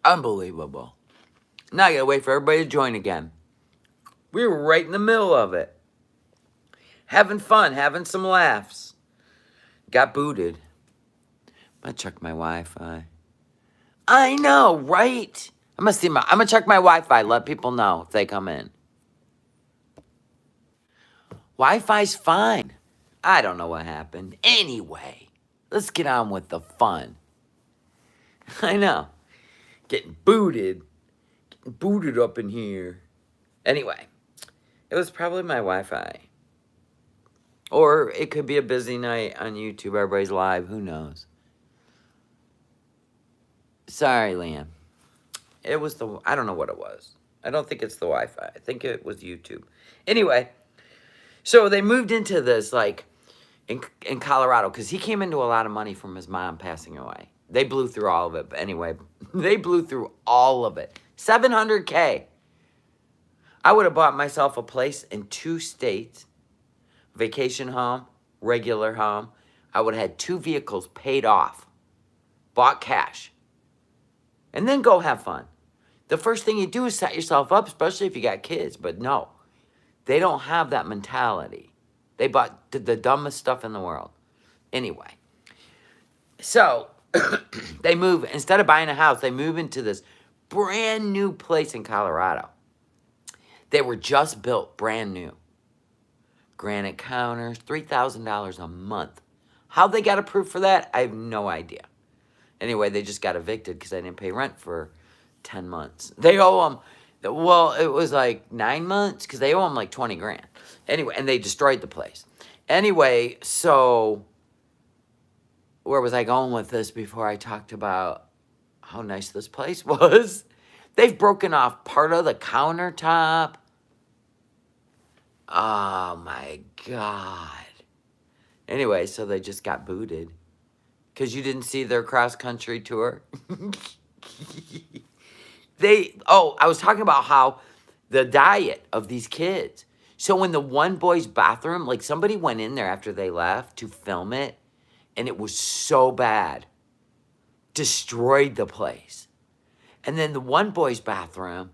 Unbelievable. Now I gotta wait for everybody to join again. We were right in the middle of it. Having fun, having some laughs. Got booted. I'm gonna check my Wi-Fi. I know, right? I'm gonna check my Wi-Fi, let people know if they come in. Wi-Fi's fine. I don't know what happened. Anyway, let's get on with the fun. I know. Getting booted. Getting booted up in here. Anyway, it was probably my Wi-Fi. Or it could be a busy night on YouTube. Everybody's live. Who knows? Sorry, Liam. It was I don't know what it was. I don't think it's the Wi-Fi. I think it was YouTube. Anyway, so they moved into this, like, in Colorado, because he came into a lot of money from his mom passing away. They blew through all of it. But anyway, they blew through all of it. $700K. I would have bought myself a place in 2 states. Vacation home, regular home. I would have had 2 vehicles paid off. Bought cash. And then go have fun. The first thing you do is set yourself up, especially if you got kids. But no, they don't have that mentality. They bought the dumbest stuff in the world. Anyway, so they move, instead of buying a house, they move into this brand new place in Colorado. They were just built, brand new. Granite counters, $3,000 a month. How they got approved for that, I have no idea. Anyway, they just got evicted because they didn't pay rent for 10 months. They owe them, well, it was like 9 months because they owe them like 20 grand. Anyway, and they destroyed the place. Anyway, so where was I going with this before I talked about how nice this place was? They've broken off part of the countertop. Oh my God. Anyway, so they just got booted. Because you didn't see their cross-country tour. I was talking about how the diet of these kids. So in the one boy's bathroom, like somebody went in there after they left to film it, and it was so bad. Destroyed the place. And then the one boy's bathroom,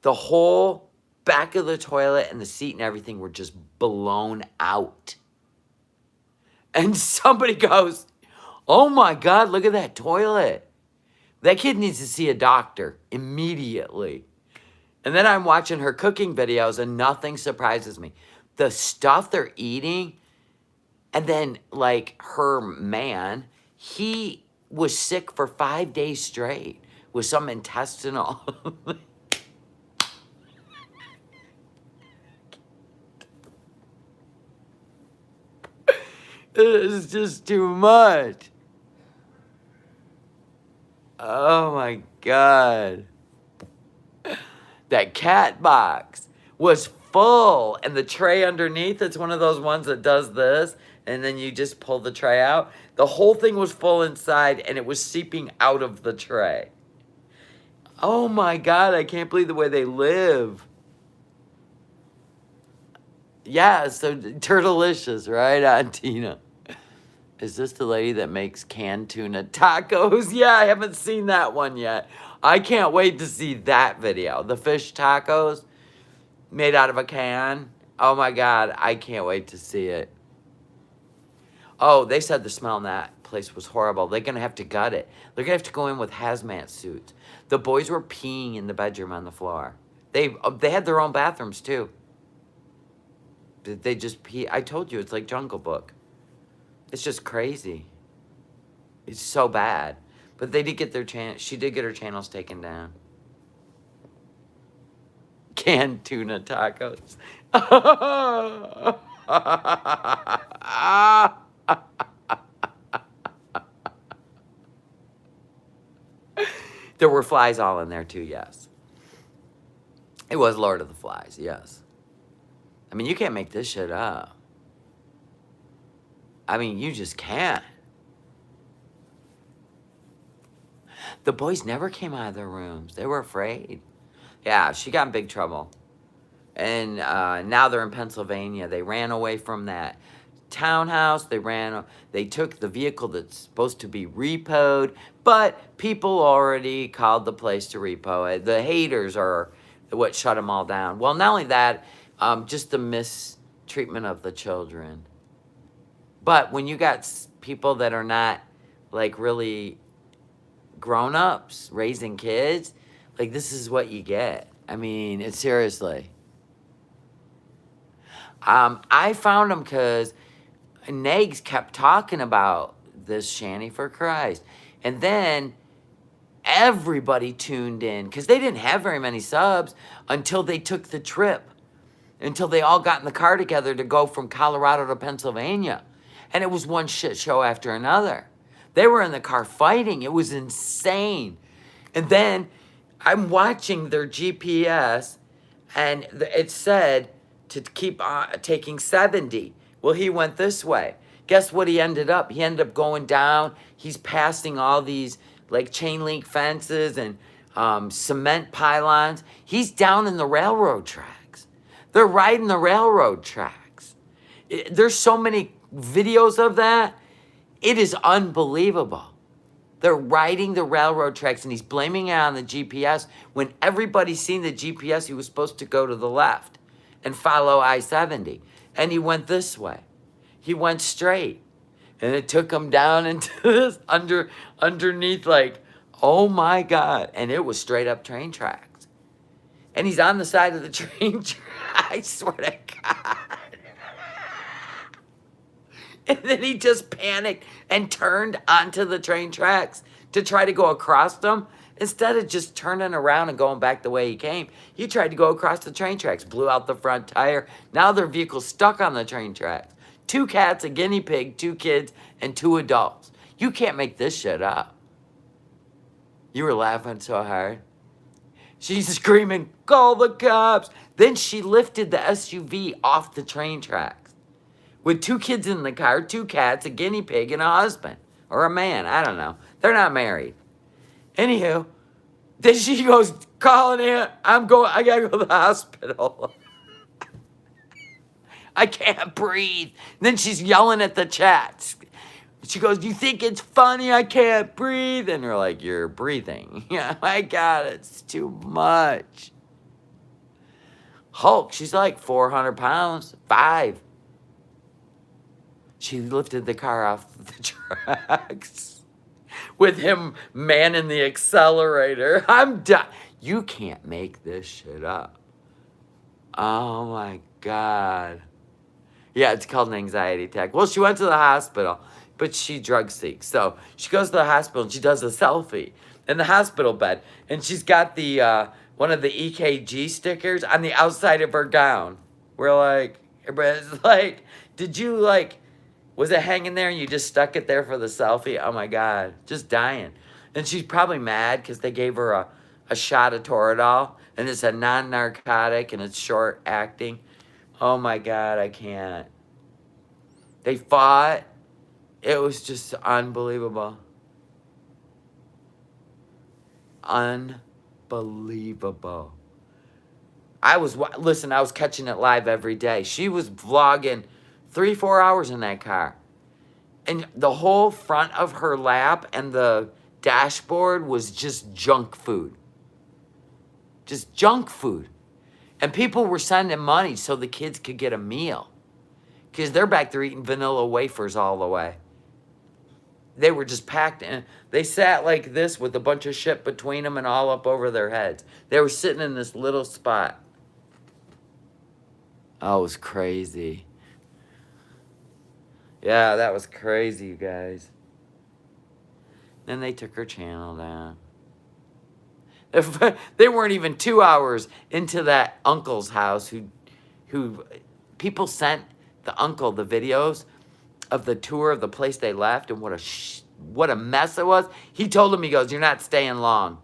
the whole back of the toilet and the seat and everything were just blown out. And somebody goes, oh my God, look at that toilet. That kid needs to see a doctor immediately. And then I'm watching her cooking videos and nothing surprises me. The stuff they're eating, and then like her man, he was sick for 5 days straight with some intestinal. It's just too much. Oh my God. That cat box was full, and the tray underneath, it's one of those ones that does this, and then you just pull the tray out. The whole thing was full inside, and it was seeping out of the tray. Oh my God, I can't believe the way they live. Yeah, so Turtlicious, right on, Tina. Is this the lady that makes canned tuna tacos? Yeah, I haven't seen that one yet. I can't wait to see that video. The fish tacos made out of a can. Oh my God, I can't wait to see it. Oh, they said the smell in that place was horrible. They're going to have to gut it. They're going to have to go in with hazmat suits. The boys were peeing in the bedroom on the floor. They had their own bathrooms too. They just pee. I told you, it's like Jungle Book. It's just crazy. It's so bad. But they did get their channel. She did get her channels taken down. Canned tuna tacos. There were flies all in there too, yes. It was Lord of the Flies, yes. I mean, you can't make this shit up. I mean, you just can't. The boys never came out of their rooms. They were afraid. Yeah, she got in big trouble. And now they're in Pennsylvania. They ran away from that townhouse. They took the vehicle that's supposed to be repoed, but people already called the place to repo it. The haters are what shut them all down. Well, not only that, just the mistreatment of the children. But when you got people that are not like really grown-ups raising kids, like this is what you get. I mean, it's seriously. I found them because Nags kept talking about this Shanny for Christ. And then everybody tuned in because they didn't have very many subs until they took the trip, until they all got in the car together to go from Colorado to Pennsylvania. And it was one shit show after another. They were in the car fighting. It was insane. And then I'm watching their GPS, and it said to keep taking 70. Well, he went this way. Guess what he ended up? He ended up going down. He's passing all these like chain link fences and cement pylons. He's down in the railroad tracks. They're riding the railroad tracks. There's so many videos of that. It is unbelievable. They're riding the railroad tracks, and he's blaming it on the GPS when everybody's seen the GPS. He was supposed to go to the left and follow I-70, and he went this way. He went straight, and it took him down into this underneath, like, oh my God, and it was straight up train tracks. And he's on the side of the train track. I swear to God. And then he just panicked and turned onto the train tracks to try to go across them. Instead of just turning around and going back the way he came, he tried to go across the train tracks, blew out the front tire. Now their vehicle's stuck on the train tracks. 2 cats, a guinea pig, 2 kids, and 2 adults. You can't make this shit up. You were laughing so hard. She's screaming, call the cops. Then she lifted the SUV off the train tracks with 2 kids in the car, 2 cats, a guinea pig, and a husband. Or a man, I don't know. They're not married. Anywho, then she goes, calling in, I gotta go to the hospital. I can't breathe. Then she's yelling at the chats. She goes, you think it's funny I can't breathe? And they're like, you're breathing. Yeah, my God, it's too much. Hulk, she's like 400 pounds, 5. She lifted the car off the tracks with him manning the accelerator. I'm done. You can't make this shit up. Oh my God. Yeah, it's called an anxiety attack. Well, she went to the hospital, but she drug seeks. So she goes to the hospital and she does a selfie in the hospital bed. And she's got the one of the EKG stickers on the outside of her gown. We're like, everybody's like, did you like... Was it hanging there and you just stuck it there for the selfie? Oh my God, just dying. And she's probably mad because they gave her a shot of Toradol, and it's a non-narcotic and it's short acting. Oh my God, I can't. They fought. It was just unbelievable. Unbelievable. I was catching it live every day. She was vlogging 3-4 hours in that car. And the whole front of her lap and the dashboard was just junk food. Just junk food. And people were sending money so the kids could get a meal. Because they're back there eating vanilla wafers all the way. They were just packed in. They sat like this with a bunch of shit between them and all up over their heads. They were sitting in this little spot. Oh, it was crazy. Yeah, that was crazy, you guys. Then they took her channel down. They weren't even 2 hours into that uncle's house who people sent the uncle the videos of the tour of the place they left and what a mess it was. He told him, he goes, you're not staying long.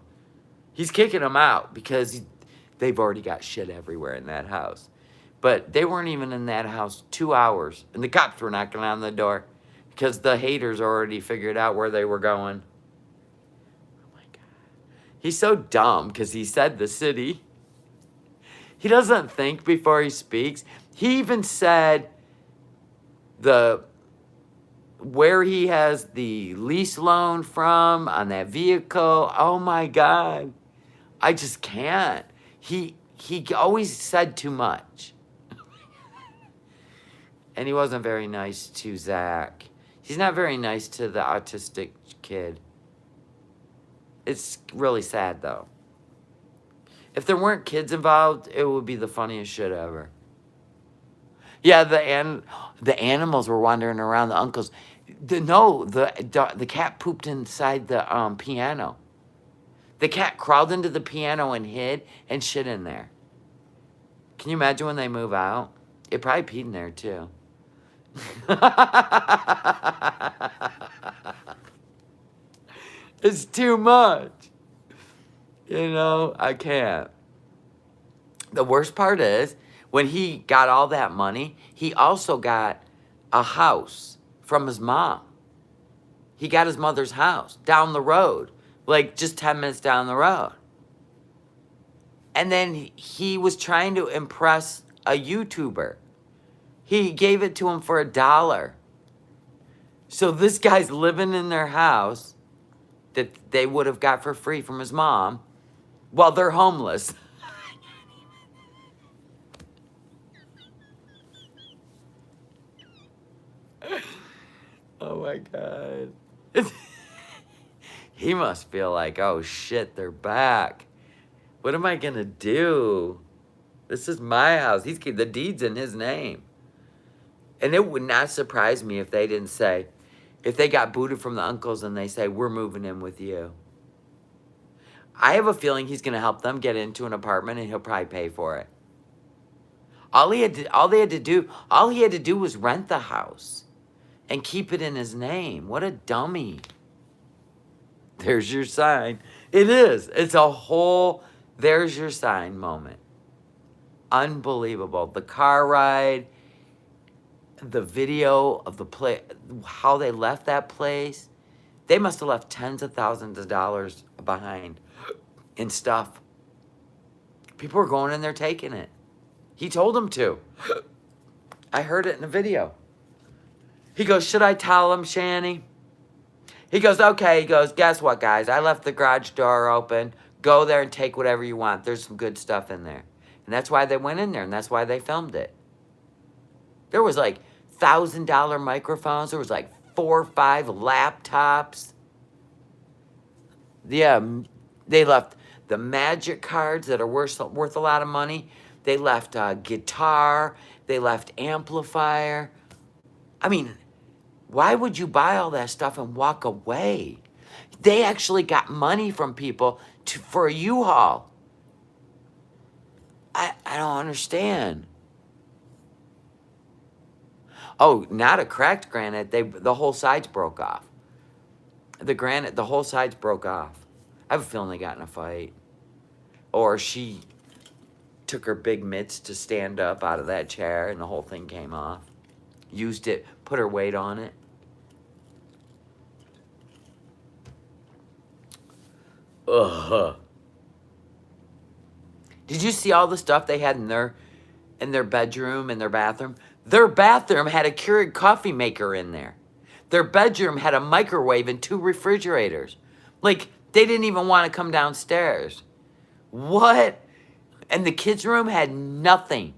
He's kicking them out because they've already got shit everywhere in that house. But they weren't even in that house 2 hours. And the cops were knocking on the door because the haters already figured out where they were going. Oh my God. He's so dumb because he said the city. He doesn't think before he speaks. He even said the where he has the lease loan from on that vehicle. Oh my God. I just can't. He always said too much. And he wasn't very nice to Zach. He's not very nice to the autistic kid. It's really sad though. If there weren't kids involved, it would be the funniest shit ever. Yeah, the animals were wandering around the uncles. The cat pooped inside the piano. The cat crawled into the piano and hid and shit in there. Can you imagine when they move out? It probably peed in there too. It's too much. You know, I can't. The worst part is, when he got all that money, he also got a house from his mom. He got his mother's house down the road, like just 10 minutes down the road. And then he was trying to impress a YouTuber. He gave it to him for $1. So this guy's living in their house that they would have got for free from his mom while they're homeless. Oh my God. He must feel like, oh shit, they're back. What am I gonna do? This is my house. The deed's in his name. And it would not surprise me if they didn't say, if they got booted from the uncles and they say, we're moving in with you. I have a feeling he's gonna help them get into an apartment and he'll probably pay for it. All he had to do was rent the house and keep it in his name. What a dummy. There's your sign. It is. It's a whole there's your sign moment. Unbelievable. The car ride, the video of the place, how they left that place. They must have left tens of thousands of dollars behind in stuff. People were going in there taking it. He told them to. I heard it in the video. He goes, should I tell him, Shani? He goes, okay. He goes, guess what, guys? I left the garage door open. Go there and take whatever you want. There's some good stuff in there. And that's why they went in there, and that's why they filmed it. There was like $1,000 microphones. There was like 4 or 5 laptops. Yeah, they left the magic cards that are worth a lot of money. They left a guitar. They left amplifier. I mean, why would you buy all that stuff and walk away? They actually got money from people for a U-Haul. I don't understand. Oh, not a cracked granite. The whole sides broke off. The whole sides broke off. I have a feeling they got in a fight. Or she took her big mitts to stand up out of that chair and the whole thing came off. Used it, put her weight on it. Ugh. Did you see all the stuff they had in their bedroom and their bathroom? Their bathroom had a Keurig coffee maker in there. Their bedroom had a microwave and 2 refrigerators. Like, they didn't even want to come downstairs. What? And the kids' room had nothing.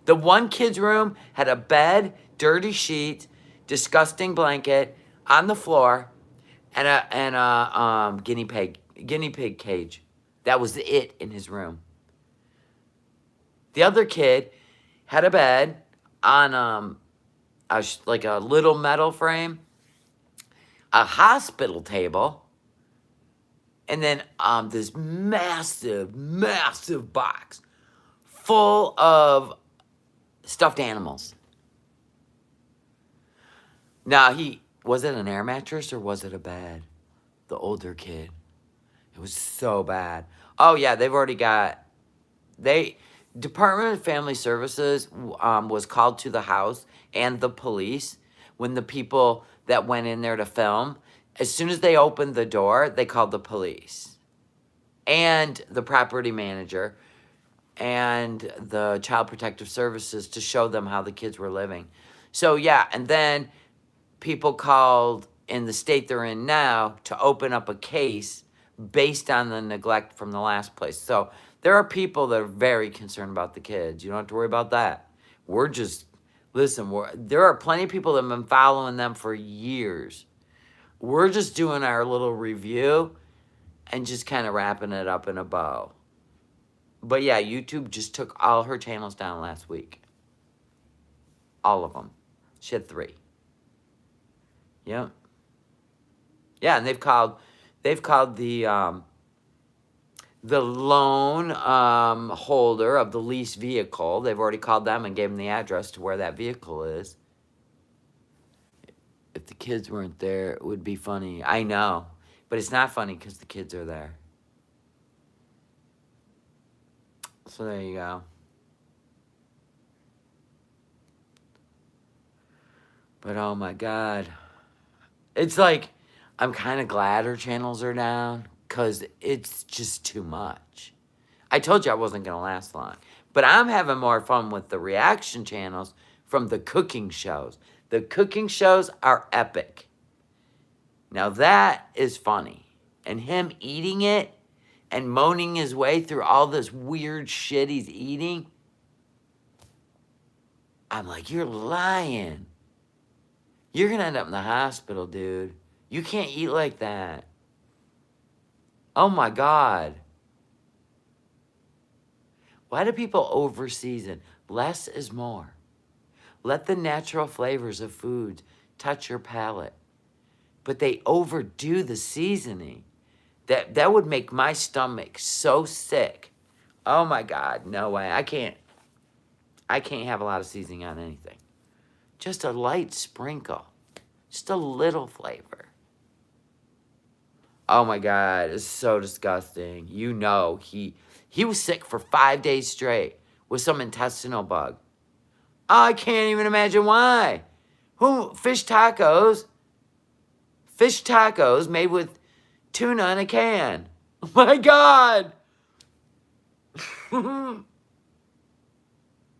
The one kid's room had a bed, dirty sheets, disgusting blanket on the floor, and a guinea pig cage. That was it in his room. The other kid had a bed on like a little metal frame, a hospital table, and then this massive, massive box full of stuffed animals. Now, was it an air mattress or was it a bed? The older kid. It was so bad. Oh, yeah, they've already got... Department of Family Services was called to the house and the police when the people that went in there to film, as soon as they opened the door, they called the police and the property manager and the Child Protective Services to show them how the kids were living. So, yeah, and then people called in the state they're in now to open up a case based on the neglect from the last place. So there are people that are very concerned about the kids. You don't have to worry about that. We're just, listen, there are plenty of people that have been following them for years. We're just doing our little review and just kind of wrapping it up in a bow. But yeah, YouTube just took all her channels down last week. All of them. She had 3. Yep. Yeah, and they've called the loan holder of the leased vehicle. They've already called them and gave them the address to where that vehicle is. If the kids weren't there, it would be funny. I know, but it's not funny because the kids are there. So there you go. But oh my God. It's like, I'm kind of glad her channels are down because it's just too much. I told you I wasn't going to last long. But I'm having more fun with the reaction channels from the cooking shows. The cooking shows are epic. Now that is funny. And him eating it and moaning his way through all this weird shit he's eating. I'm like, you're lying. You're going to end up in the hospital, dude. You can't eat like that. Oh my God. Why do people over-season? Less is more. Let the natural flavors of food touch your palate. But they overdo the seasoning. That would make my stomach so sick. Oh my God, no way. I can't have a lot of seasoning on anything. Just a light sprinkle. Just a little flavor. Oh my God, it's so disgusting. You know, he was sick for 5 days straight with some intestinal bug. I can't even imagine why. Fish tacos made with tuna in a can. Oh my God.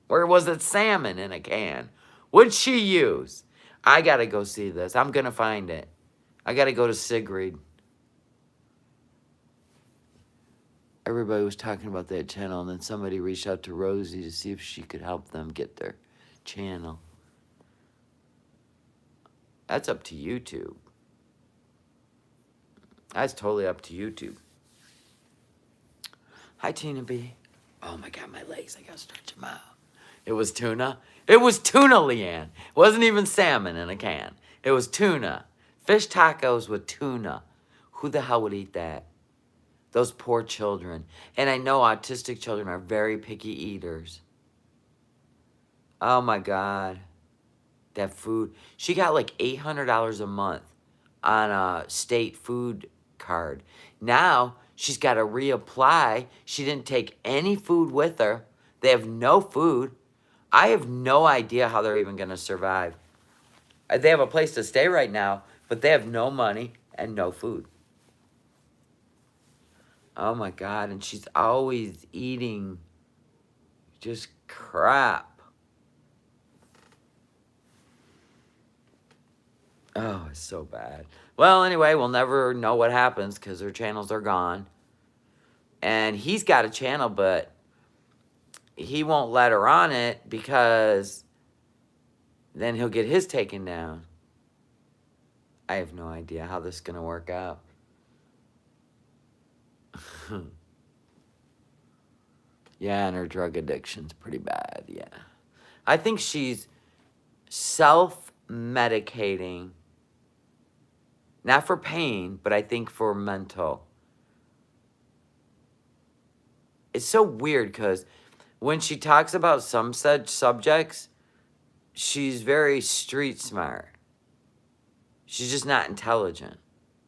Or was it salmon in a can? What'd she use? I gotta go see this. I'm gonna find it. I gotta go to Sigrid. Everybody was talking about that channel, and then somebody reached out to Rosie to see if she could help them get their channel. That's up to YouTube. That's totally up to YouTube. Hi, Tina B. Oh my God, my legs. I gotta stretch them out. It was tuna. It was tuna, Leanne. It wasn't even salmon in a can. It was tuna. Fish tacos with tuna. Who the hell would eat that? Those poor children. And I know autistic children are very picky eaters. Oh my God. That food. She got like $800 a month on a state food card. Now she's got to reapply. She didn't take any food with her. They have no food. I have no idea how they're even going to survive. They have a place to stay right now, but they have no money and no food. Oh my God, and she's always eating just crap. Oh, it's so bad. Well, anyway, we'll never know what happens because her channels are gone. And he's got a channel, but he won't let her on it because then he'll get his taken down. I have no idea how this is going to work out. Yeah, and her drug addiction's pretty bad, yeah. I think she's self-medicating, not for pain, but I think for mental. It's so weird because when she talks about some such subjects, she's very street smart. She's just not intelligent.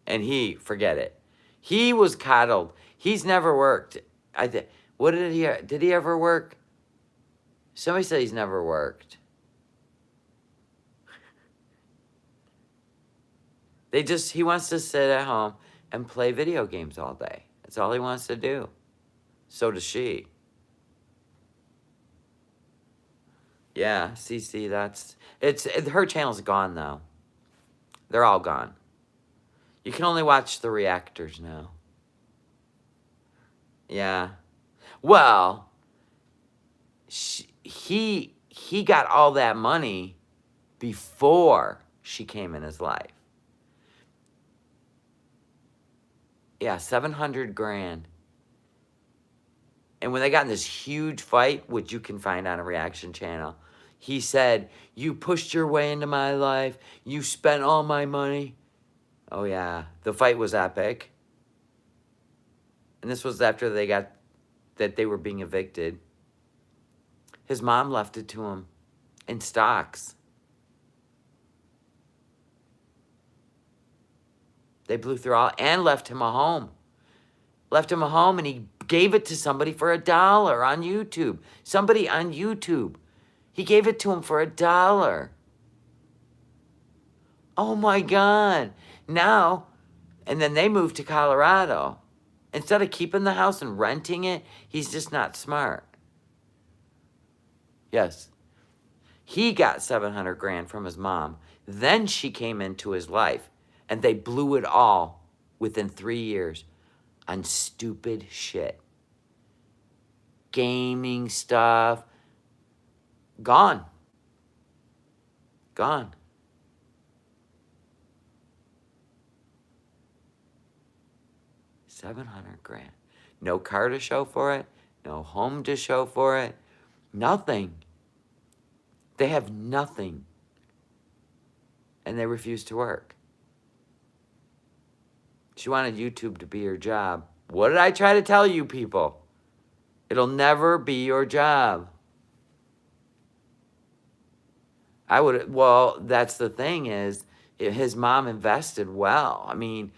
And forget it. He was coddled. He's never worked. What did he ever work? Somebody said he's never worked. He wants to sit at home and play video games all day. That's all he wants to do. So does she. Yeah, CC, her channel's gone though. They're all gone. You can only watch the reactors now. Yeah. Well, he got all that money before she came in his life. Yeah, 700 grand. And when they got in this huge fight, which you can find on a reaction channel, he said, "You pushed your way into my life. You spent all my money." Oh, yeah. The fight was epic. And this was after they were being evicted. His mom left it to him in stocks. They blew through all and left him a home. Left him a home, and he gave it to somebody for $1 on YouTube. Somebody on YouTube. He gave it to him for $1. Oh my God. Now, and then they moved to Colorado. Instead of keeping the house and renting it, he's just not smart. Yes. He got 700 grand from his mom. Then she came into his life, and they blew it all within 3 years on stupid shit. Gaming stuff. Gone. Gone. $700 grand. No car to show for it. No home to show for it. Nothing. They have nothing. And they refuse to work. She wanted YouTube to be her job. What did I try to tell you people? It'll never be your job. Well, that's the thing is, his mom invested well. I mean,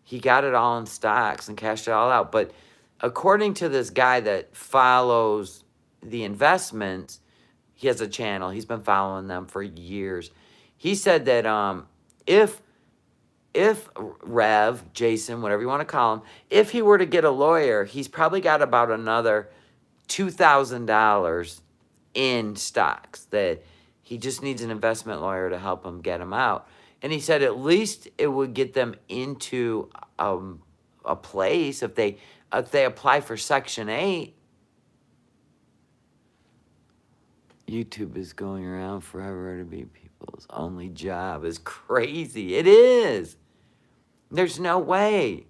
he got it all in stocks and cashed it all out. But according to this guy that follows the investments, he has a channel. He's been following them for years. He said that if Rev, Jason, whatever you want to call him, if he were to get a lawyer, he's probably got about another $2,000 in stocks that he just needs an investment lawyer to help him get him out. And he said at least it would get them into a place if they apply for Section 8. YouTube is going around forever to be people's only job. Is crazy. It is. There's no way.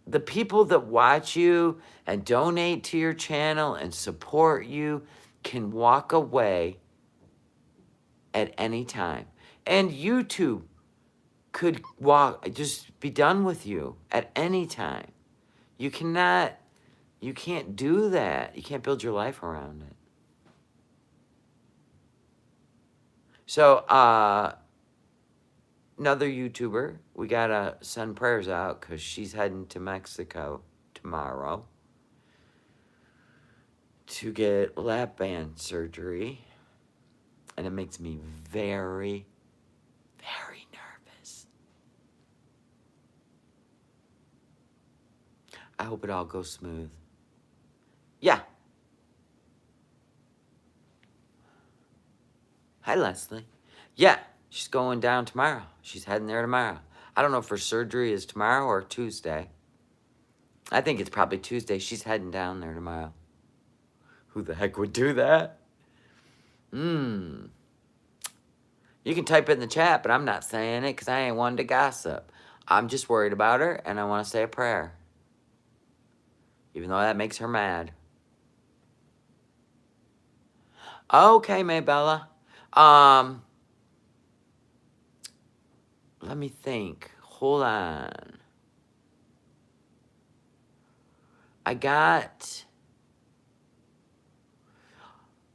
The people that watch you and donate to your channel and support you can walk away at any time. And YouTube could just be done with you at any time. You can't do that. You can't build your life around it. So, another YouTuber, we gotta send prayers out because she's heading to Mexico tomorrow to get lap band surgery. And it makes me very, very nervous. I hope it all goes smooth. Yeah. Hi, Leslie. Yeah, she's going down tomorrow. She's heading there tomorrow. I don't know if her surgery is tomorrow or Tuesday. I think it's probably Tuesday. She's heading down there tomorrow. Who the heck would do that? You can type it in the chat, but I'm not saying it because I ain't one to gossip. I'm just worried about her, and I want to say a prayer. Even though that makes her mad. Okay, Maybella. Let me think. Hold on.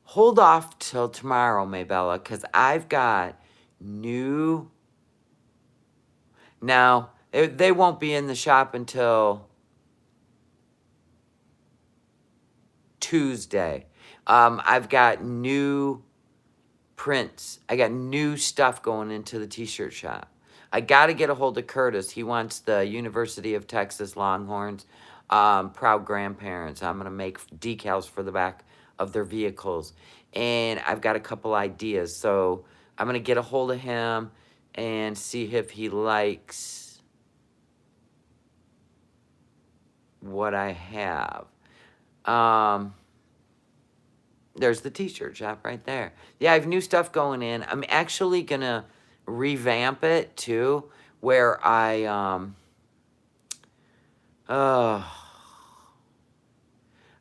Hold off till tomorrow, Maybella, because I've got new... Now, they won't be in the shop until Tuesday. I've got new prints. I got new stuff going into the t-shirt shop. I got to get a hold of Curtis. He wants the University of Texas Longhorns, proud grandparents. I'm going to make decals for the back of their vehicles. And I've got a couple ideas. So I'm going to get a hold of him and see if he likes what I have. There's the t-shirt shop right there. Yeah, I have new stuff going in. I'm actually going to revamp it too, where I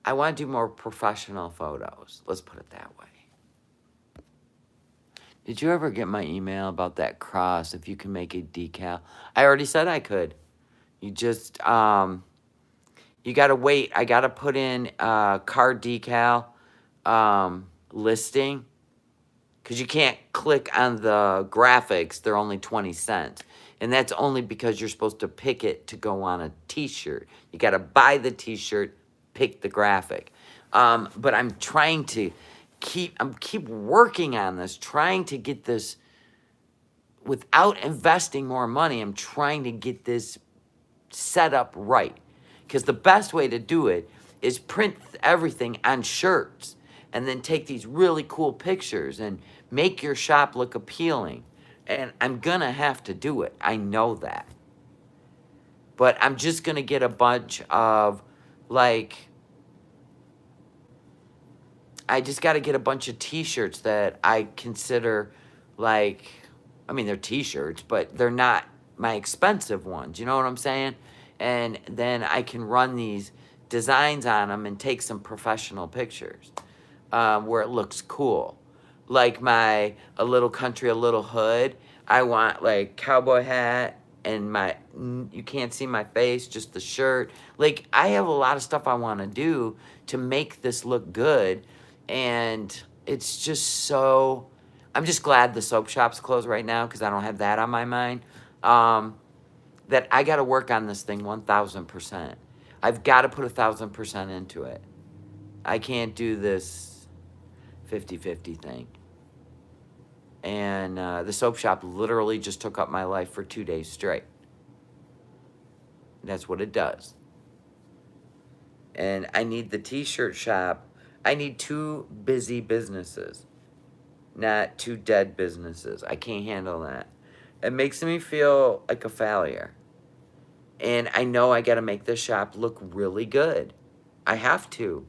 want to do more professional photos. Let's put it that way. Did you ever get my email about that cross, if you can make a decal? I already said I could. You just, you got to wait. I got to put in car decal listing, because you can't click on the graphics. They're only 20 cents. And that's only because you're supposed to pick it to go on a t-shirt. You got to buy the t-shirt, pick the graphic. But I'm trying to keep working on this, trying to get this, without investing more money, I'm trying to get this set up right. Because the best way to do it is print everything on shirts and then take these really cool pictures and make your shop look appealing. And I'm going to have to do it. I know that. But I'm just going to get a bunch of, like, I just got to get a bunch of t-shirts that I consider, like, I mean, they're t-shirts, but they're not my expensive ones. You know what I'm saying? And then I can run these designs on them and take some professional pictures where it looks cool. Like my A Little Country, A Little Hood. I want, like, cowboy hat and you can't see my face, just the shirt. Like, I have a lot of stuff I want to do to make this look good. And it's just so, I'm just glad the soap shop's closed right now, because I don't have that on my mind. That I got to work on this thing 1,000%. I've got to put 1,000% into it. I can't do this 50-50 thing. And the soap shop literally just took up my life for 2 days straight. That's what it does. And I need the t-shirt shop. I need 2 busy businesses, not 2 dead businesses. I can't handle that. It makes me feel like a failure. And I know I got to make this shop look really good. I have to.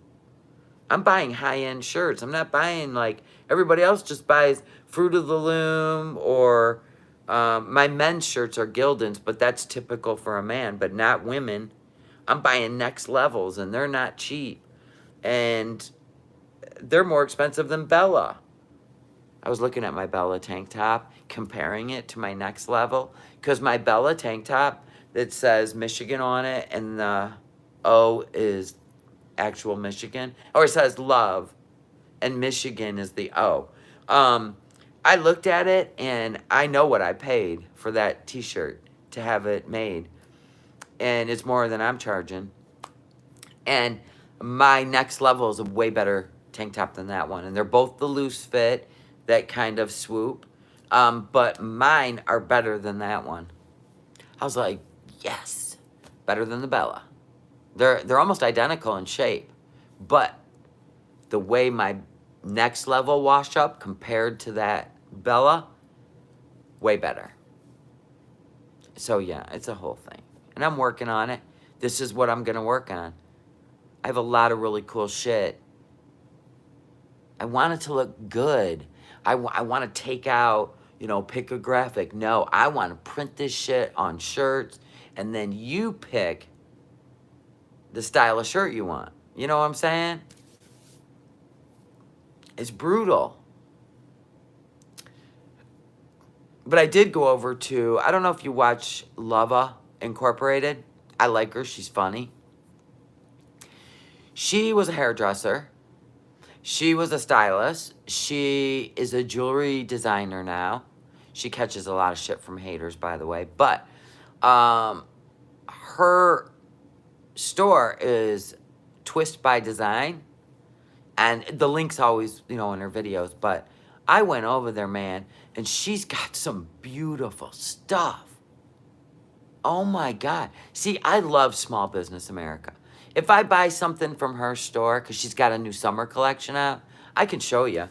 I'm buying high-end shirts. I'm not buying, like, everybody else just buys Fruit of the Loom, or my men's shirts are Gildan's, but that's typical for a man, but not women. I'm buying Next Levels, and they're not cheap. And they're more expensive than Bella. I was looking at my Bella tank top, comparing it to my Next Level, because my Bella tank top, that says Michigan on it, and the O is actual Michigan, or it says love, and Michigan is the O. I looked at it, and I know what I paid for that t-shirt to have it made, and it's more than I'm charging. And my Next Level is a way better tank top than that one, and they're both the loose fit, that kind of swoop, but mine are better than that one. I was like, yes, better than the Bella. They're almost identical in shape, but the way my Next Level wash up compared to that Bella, way better. So yeah, it's a whole thing, and I'm working on it. This is what I'm gonna work on. I have a lot of really cool shit. I want it to look good. I want to take out, you know, pick a graphic. No, I want to print this shit on shirts, and then you pick the style of shirt you want. You know what I'm saying? It's brutal. But I did go over to, I don't know if you watch Lava Incorporated. I like her. She's funny. She was a hairdresser. She was a stylist. She is a jewelry designer now. She catches a lot of shit from haters, by the way. But her store is Twist by Design. And the link's always, you know, in her videos. But I went over there, man, and she's got some beautiful stuff. Oh, my God. See, I love Small Business America. If I buy something from her store, because she's got a new summer collection out, I can show you.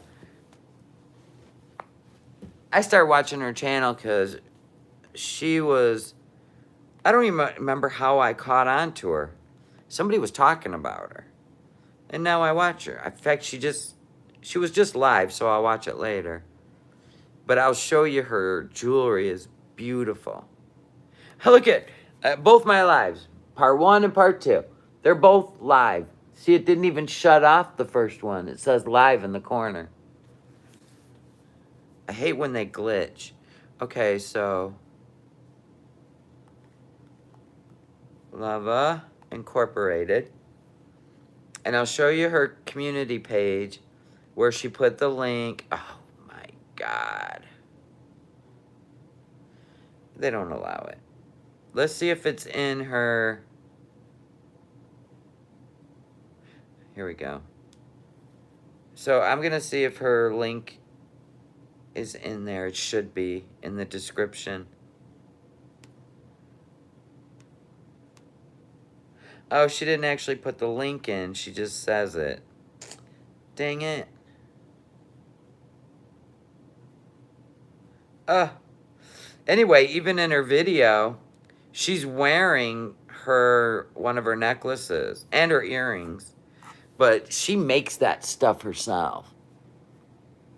I started watching her channel because she was, I don't even remember how I caught on to her. Somebody was talking about her. And now I watch her. In fact, she was just live, so I'll watch it later. But I'll show you her jewelry is beautiful. Look at both my lives, part 1 and part 2. They're both live. See, it didn't even shut off the first one. It says live in the corner. I hate when they glitch. Okay, so Lava Incorporated. And I'll show you her community page where she put the link. Oh my God. They don't allow it. Let's see if it's in her. Here we go. So I'm going to see if her link is in there. It should be in the description. Oh, she didn't actually put the link in. She just says it. Dang it. Anyway, even in her video, she's wearing one of her necklaces and her earrings. But she makes that stuff herself.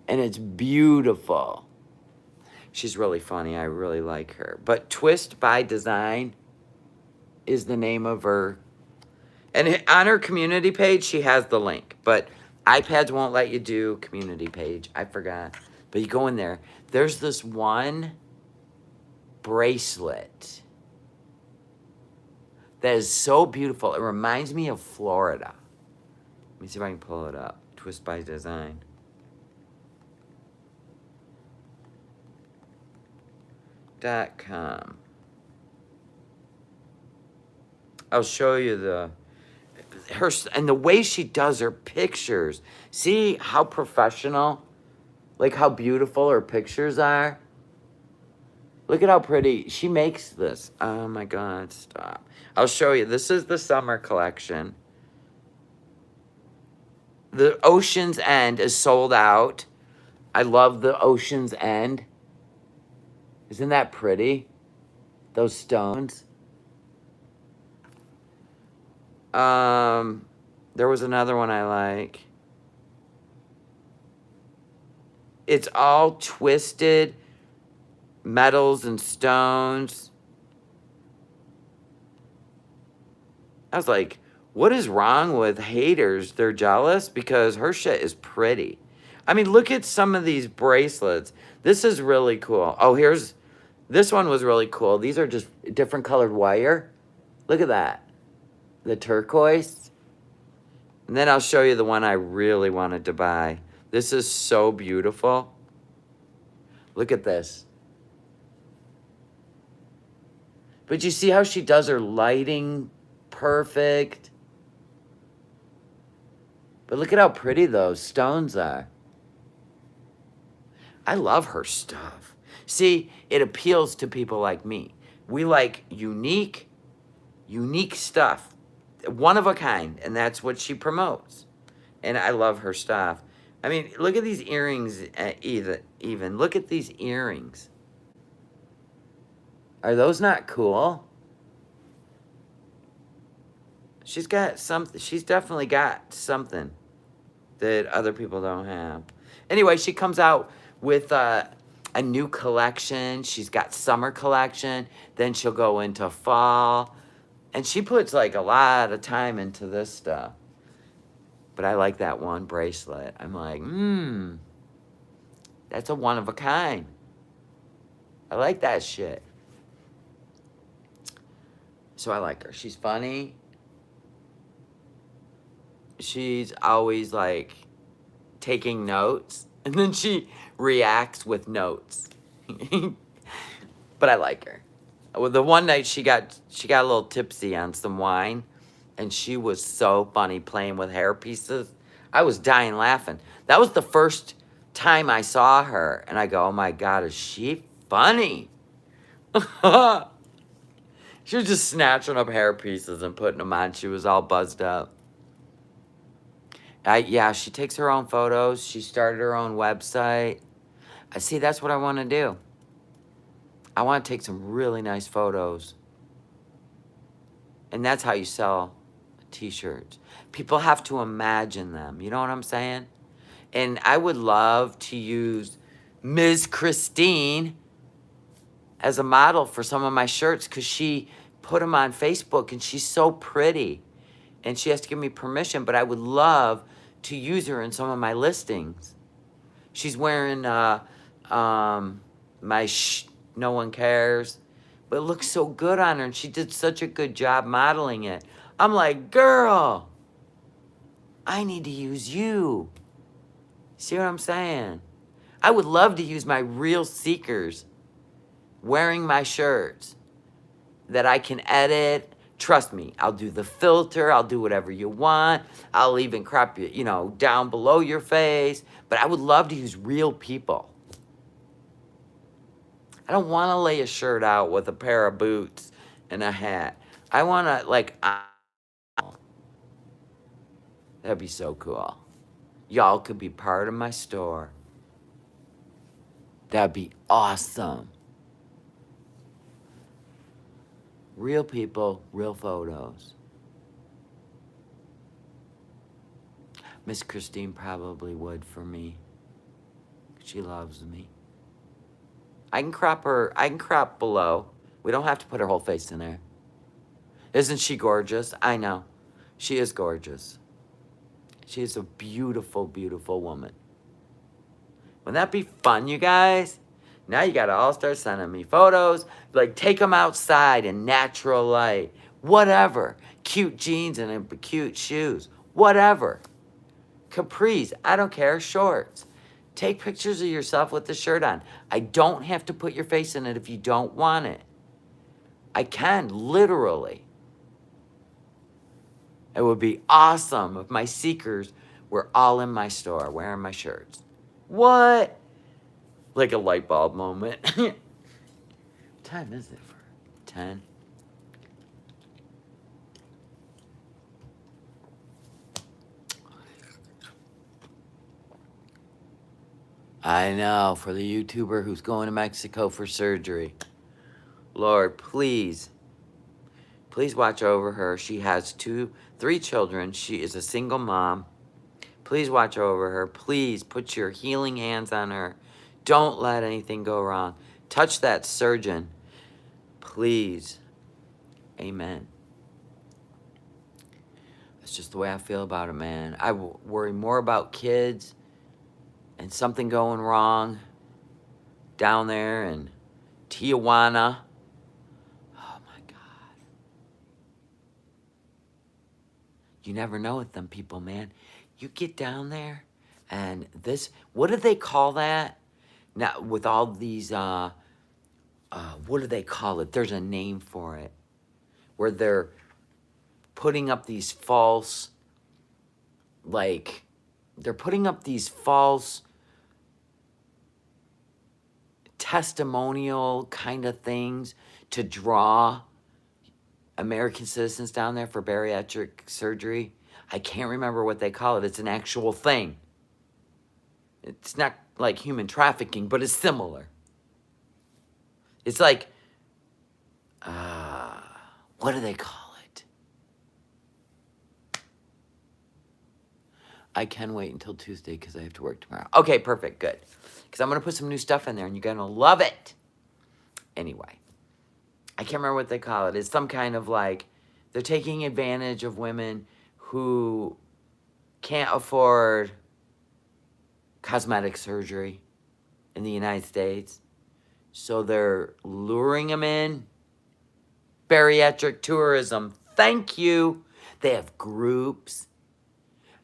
And it's beautiful. She's really funny. I really like her. But Twist by Design is the name of her. And on her community page, she has the link. But iPads won't let you do community page. I forgot. But you go in there. There's this one bracelet that is so beautiful. It reminds me of Florida. Let me see if I can pull it up. Twist by Design. .com. I'll show you her and the way she does her pictures. See how professional, like how beautiful her pictures are. Look at how pretty she makes this. Oh my God, stop. I'll show you. This is the summer collection. The Ocean's End is sold out. I love the Ocean's End. Isn't that pretty? Those stones. There was another one I like. It's all twisted metals and stones. I was like, what is wrong with haters? They're jealous because her shit is pretty. I mean, look at some of these bracelets. This is really cool. Oh, this one was really cool. These are just different colored wire. Look at that. The turquoise. And then I'll show you the one I really wanted to buy. This is so beautiful. Look at this. But you see how she does her lighting perfect? But look at how pretty those stones are. I love her stuff. See, it appeals to people like me. We like unique stuff. One of a kind, and that's what she promotes. And I love her stuff. I mean, look at these earrings even. Look at these earrings. Are those not cool? She's got something. She's definitely got something that other people don't have. Anyway, she comes out with a new collection. She's got summer collection. Then she'll go into fall. And she puts like a lot of time into this stuff. But I like that one bracelet. I'm like, that's a one of a kind. I like that shit. So I like her. She's funny. She's always like taking notes. And then she reacts with notes. But I like her. Well, the one night she got a little tipsy on some wine. And she was so funny playing with hair pieces. I was dying laughing. That was the first time I saw her. And I go, oh my God, is she funny? She was just snatching up hair pieces and putting them on. She was all buzzed up. Yeah, she takes her own photos. She started her own website. I see, that's what I want to do. I want to take some really nice photos. And that's how you sell t-shirts. People have to imagine them. You know what I'm saying? And I would love to use Ms. Christine as a model for some of my shirts because she put them on Facebook and she's so pretty. And she has to give me permission, but I would love to use her in some of my listings. She's wearing my No One Cares, but it looks so good on her, and she did such a good job modeling it. I'm like, girl, I need to use you. See what I'm saying? I would love to use my real seekers wearing my shirts that I can edit. Trust me, I'll do the filter. I'll do whatever you want. I'll even crop you, down below your face. But I would love to use real people. I don't want to lay a shirt out with a pair of boots and a hat. I want to, that'd be so cool. Y'all could be part of my store. That'd be awesome. Real people, real photos. Miss Christine probably would for me. She loves me. I can crop her. I can crop below. We don't have to put her whole face in there. Isn't she gorgeous? I know. She is gorgeous. She is a beautiful, beautiful woman. Wouldn't that be fun, you guys? Now you gotta all start sending me photos. Like, take them outside in natural light. Whatever. Cute jeans and cute shoes. Whatever. Capris. I don't care. Shorts. Take pictures of yourself with the shirt on. I don't have to put your face in it if you don't want it. I can, literally. It would be awesome if my seekers were all in my store wearing my shirts. What? Like a light bulb moment. What time is it for? 10? I know, for the YouTuber who's going to Mexico for surgery. Lord, please watch over her. She has 3 children. She is a single mom. Please watch over her. Please put your healing hands on her. Don't let anything go wrong. Touch that surgeon. Please. Amen. That's just the way I feel about it, man. I worry more about kids and something going wrong down there in Tijuana. Oh, my God. You never know with them people, man. You get down there, and what do they call that? Now, with all these, what do they call it? There's a name for it. Where they're putting up these false, testimonial kind of things to draw American citizens down there for bariatric surgery. I can't remember what they call it. It's an actual thing. It's not like human trafficking, but it's similar. It's like, what do they call it? I can wait until Tuesday because I have to work tomorrow. Okay, perfect, good. Because I'm going to put some new stuff in there and you're going to love it. Anyway, I can't remember what they call it. It's some kind of they're taking advantage of women who can't afford cosmetic surgery in the United States. So they're luring them in. Bariatric tourism. Thank you. They have groups.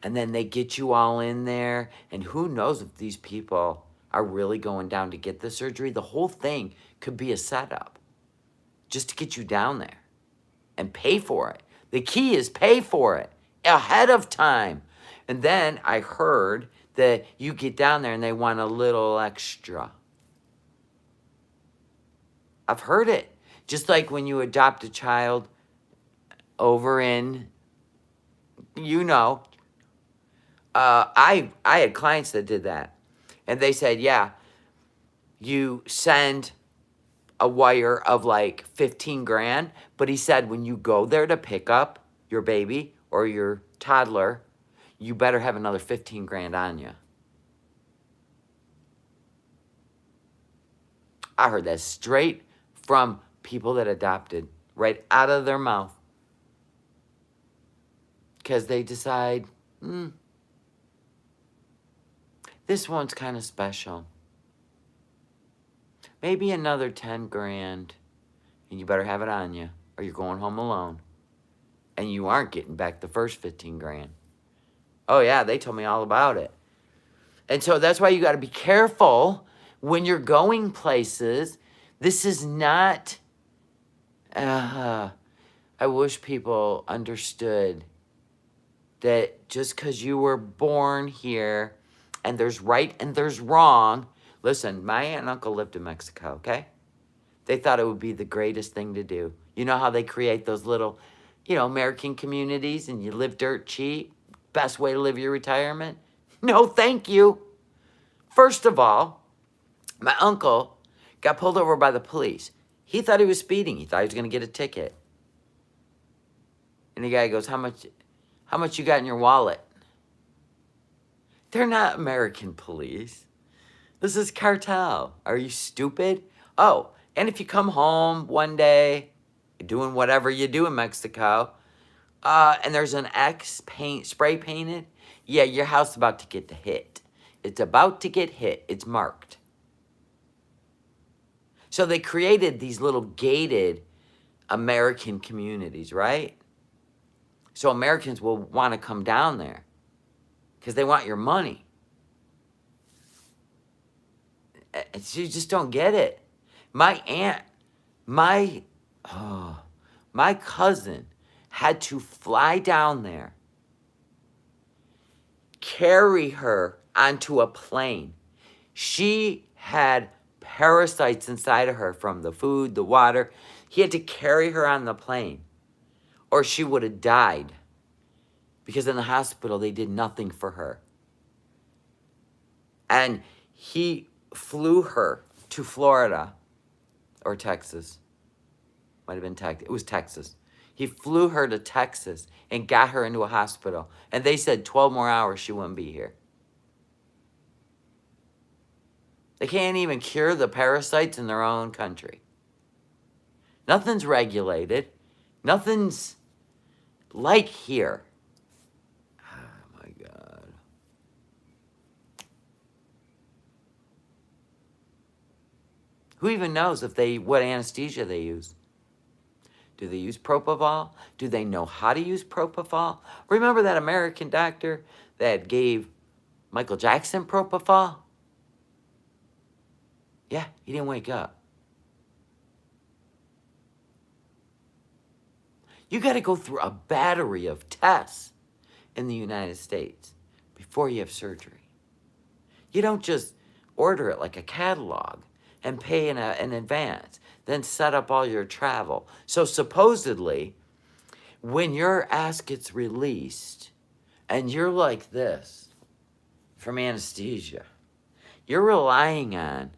And then they get you all in there. And who knows if these people are really going down to get the surgery. The whole thing could be a setup just to get you down there and pay for it. The key is pay for it ahead of time. And then I heard that you get down there and they want a little extra. I've heard it. Just like when you adopt a child over in, you know, I had clients that did that. And they said, yeah, you send a wire of like 15 grand. But he said, when you go there to pick up your baby or your toddler, you better have another 15 grand on you. I heard that straight from people that adopted, right out of their mouth. Because they decide, this one's kind of special. Maybe another 10 grand, and you better have it on you, or you're going home alone. And you aren't getting back the first 15 grand. Oh, yeah, they told me all about it. And so that's why you got to be careful when you're going places. This is not, I wish people understood that just because you were born here and there's right and there's wrong. Listen, my aunt and uncle lived in Mexico, okay? They thought it would be the greatest thing to do. You know how they create those little, American communities and you live dirt cheap? Best way to live your retirement? No, thank you. First of all, my uncle got pulled over by the police. He thought he was speeding. He thought he was going to get a ticket. And the guy goes, how much you got in your wallet? They're not American police. This is cartel. Are you stupid? Oh, and if you come home one day, doing whatever you do in Mexico, and there's an X spray painted, yeah, your house is about to get hit. It's about to get hit. It's marked. So they created these little gated American communities, right? So Americans will want to come down there because they want your money. You just don't get it. My aunt, my cousin had to fly down there, carry her onto a plane. She had parasites inside of her from the food, the water. He had to carry her on the plane or she would have died because in the hospital they did nothing for her. And he flew her to Florida or Texas. Might have been Texas. It was Texas. He flew her to Texas and got her into a hospital. And they said 12 more hours she wouldn't be here. They can't even cure the parasites in their own country. Nothing's regulated. Nothing's like here. Oh my God. Who even knows what anesthesia they use? Do they use propofol? Do they know how to use propofol? Remember that American doctor that gave Michael Jackson propofol? Yeah, he didn't wake up. You got to go through a battery of tests in the United States before you have surgery. You don't just order it like a catalog and pay in advance, then set up all your travel. So supposedly, when your ass gets released and you're like this from anesthesia, you're relying on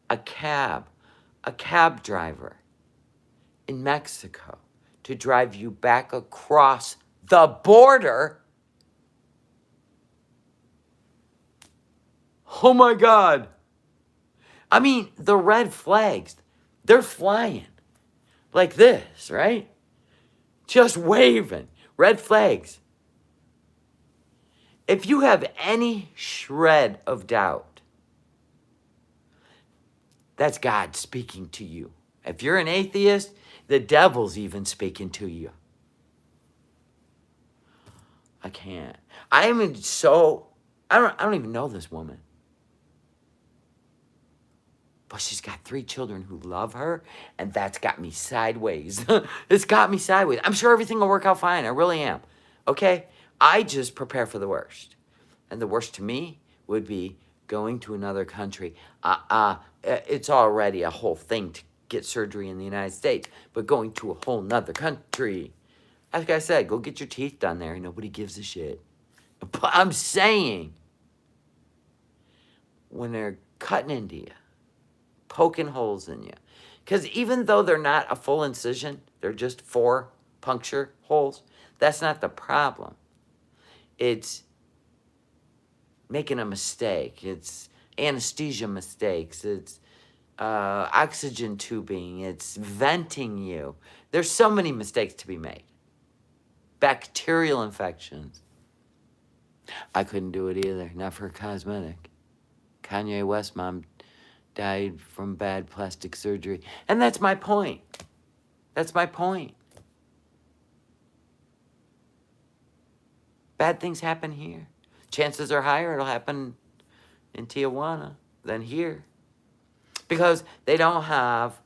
a cab driver in Mexico to drive you back across the border. Oh my God. I mean, the red flags, they're flying like this, right? Just waving. Red flags. If you have any shred of doubt, that's God speaking to you. If you're an atheist, the devil's even speaking to you. I can't. I don't even know this woman. But she's got 3 children who love her, and that's got me sideways. It's got me sideways. I'm sure everything will work out fine. I really am. Okay? I just prepare for the worst. And the worst to me would be going to another country. It's already a whole thing get surgery in the United States, but going to a whole nother country. Like I said, go get your teeth done there. Nobody gives a shit. But I'm saying, when they're cutting into you, poking holes in you, because even though they're not a full incision, they're just 4 puncture holes, that's not the problem. It's making a mistake. It's anesthesia mistakes. It's oxygen tubing. It's venting you. There's so many mistakes to be made. Bacterial infections. I couldn't do it either. Not for cosmetic. Kanye West mom died from bad plastic surgery. And that's my point. That's my point. Bad things happen here. Chances are higher it'll happen in Tijuana than here. Because they don't have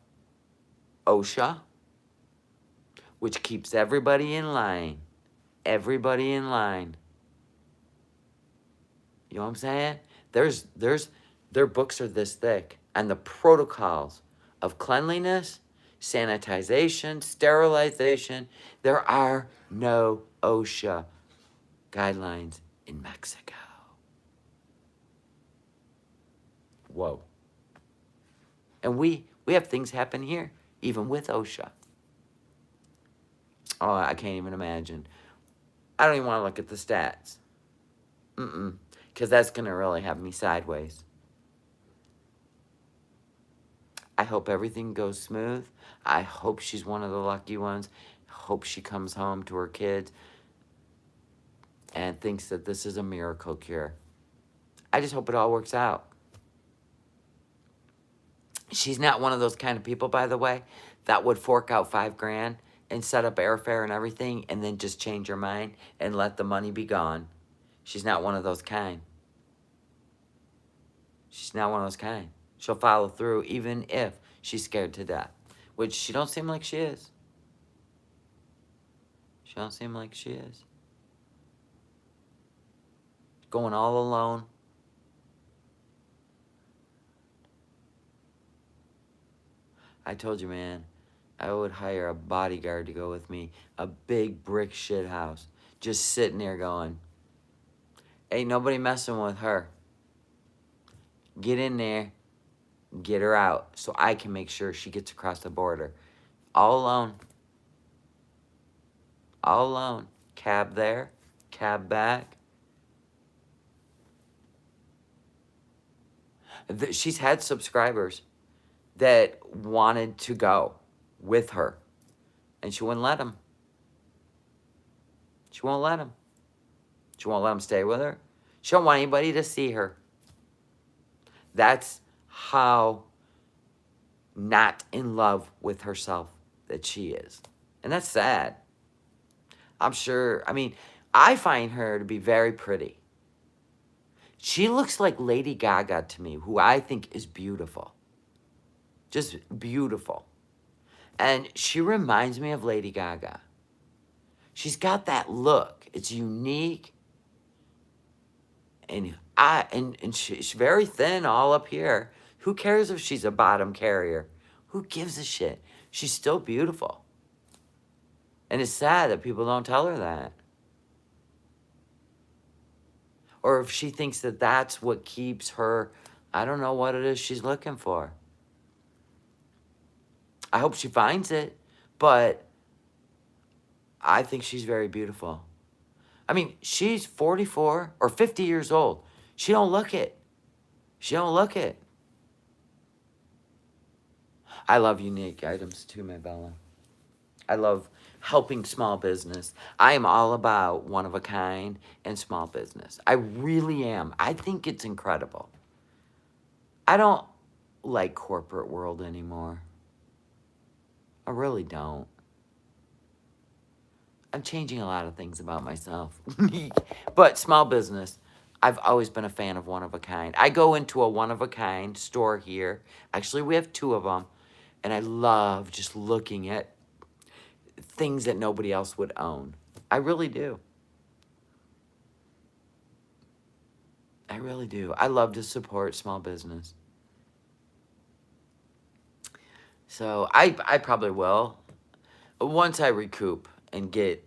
OSHA, which keeps everybody in line. Everybody in line. You know what I'm saying? Their books are this thick. And the protocols of cleanliness, sanitization, sterilization, there are no OSHA guidelines in Mexico. Whoa. And we have things happen here, even with OSHA. Oh, I can't even imagine. I don't even want to look at the stats. Because that's going to really have me sideways. I hope everything goes smooth. I hope she's one of the lucky ones. I hope she comes home to her kids and thinks that this is a miracle cure. I just hope it all works out. She's not one of those kind of people, by the way, that would fork out $5,000 and set up airfare and everything and then just change her mind and let the money be gone. She's not one of those kind. She's not one of those kind. She'll follow through even if she's scared to death, which she don't seem like she is. She don't seem like she is. Going all alone. I told you, man, I would hire a bodyguard to go with me. A big brick shit house. Just sitting there going, ain't nobody messing with her. Get in there. Get her out so I can make sure she gets across the border. All alone. All alone. Cab there. Cab back. She's had subscribers that wanted to go with her. And she wouldn't let them. She won't let them. She won't let them stay with her. She don't want anybody to see her. That's how not in love with herself that she is. And that's sad. I'm sure, I find her to be very pretty. She looks like Lady Gaga to me, who I think is beautiful. Just beautiful. And she reminds me of Lady Gaga. She's got that look. It's unique. And she's very thin all up here. Who cares if she's a bottom carrier? Who gives a shit? She's still beautiful. And it's sad that people don't tell her that. Or if she thinks that that's what keeps her, I don't know what it is she's looking for. I hope she finds it, but I think she's very beautiful. She's 44 or 50 years old. She don't look it. She don't look it. I love unique items too, my Bella. I love helping small business. I am all about one of a kind and small business. I really am. I think it's incredible. I don't like corporate world anymore. I really don't. I'm changing a lot of things about myself. But small business, I've always been a fan of one of a kind. I go into a one of a kind store here. Actually, we have 2 of them. And I love just looking at things that nobody else would own. I really do. I really do. I love to support small business. So I probably will. Once I recoup and get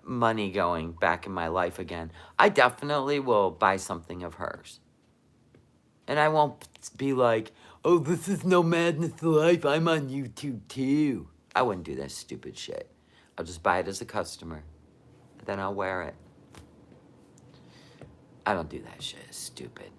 money going back in my life again, I definitely will buy something of hers. And I won't be like, oh, this is No Madness Life. I'm on YouTube too. I wouldn't do that stupid shit. I'll just buy it as a customer. Then I'll wear it. I don't do that shit. It's stupid.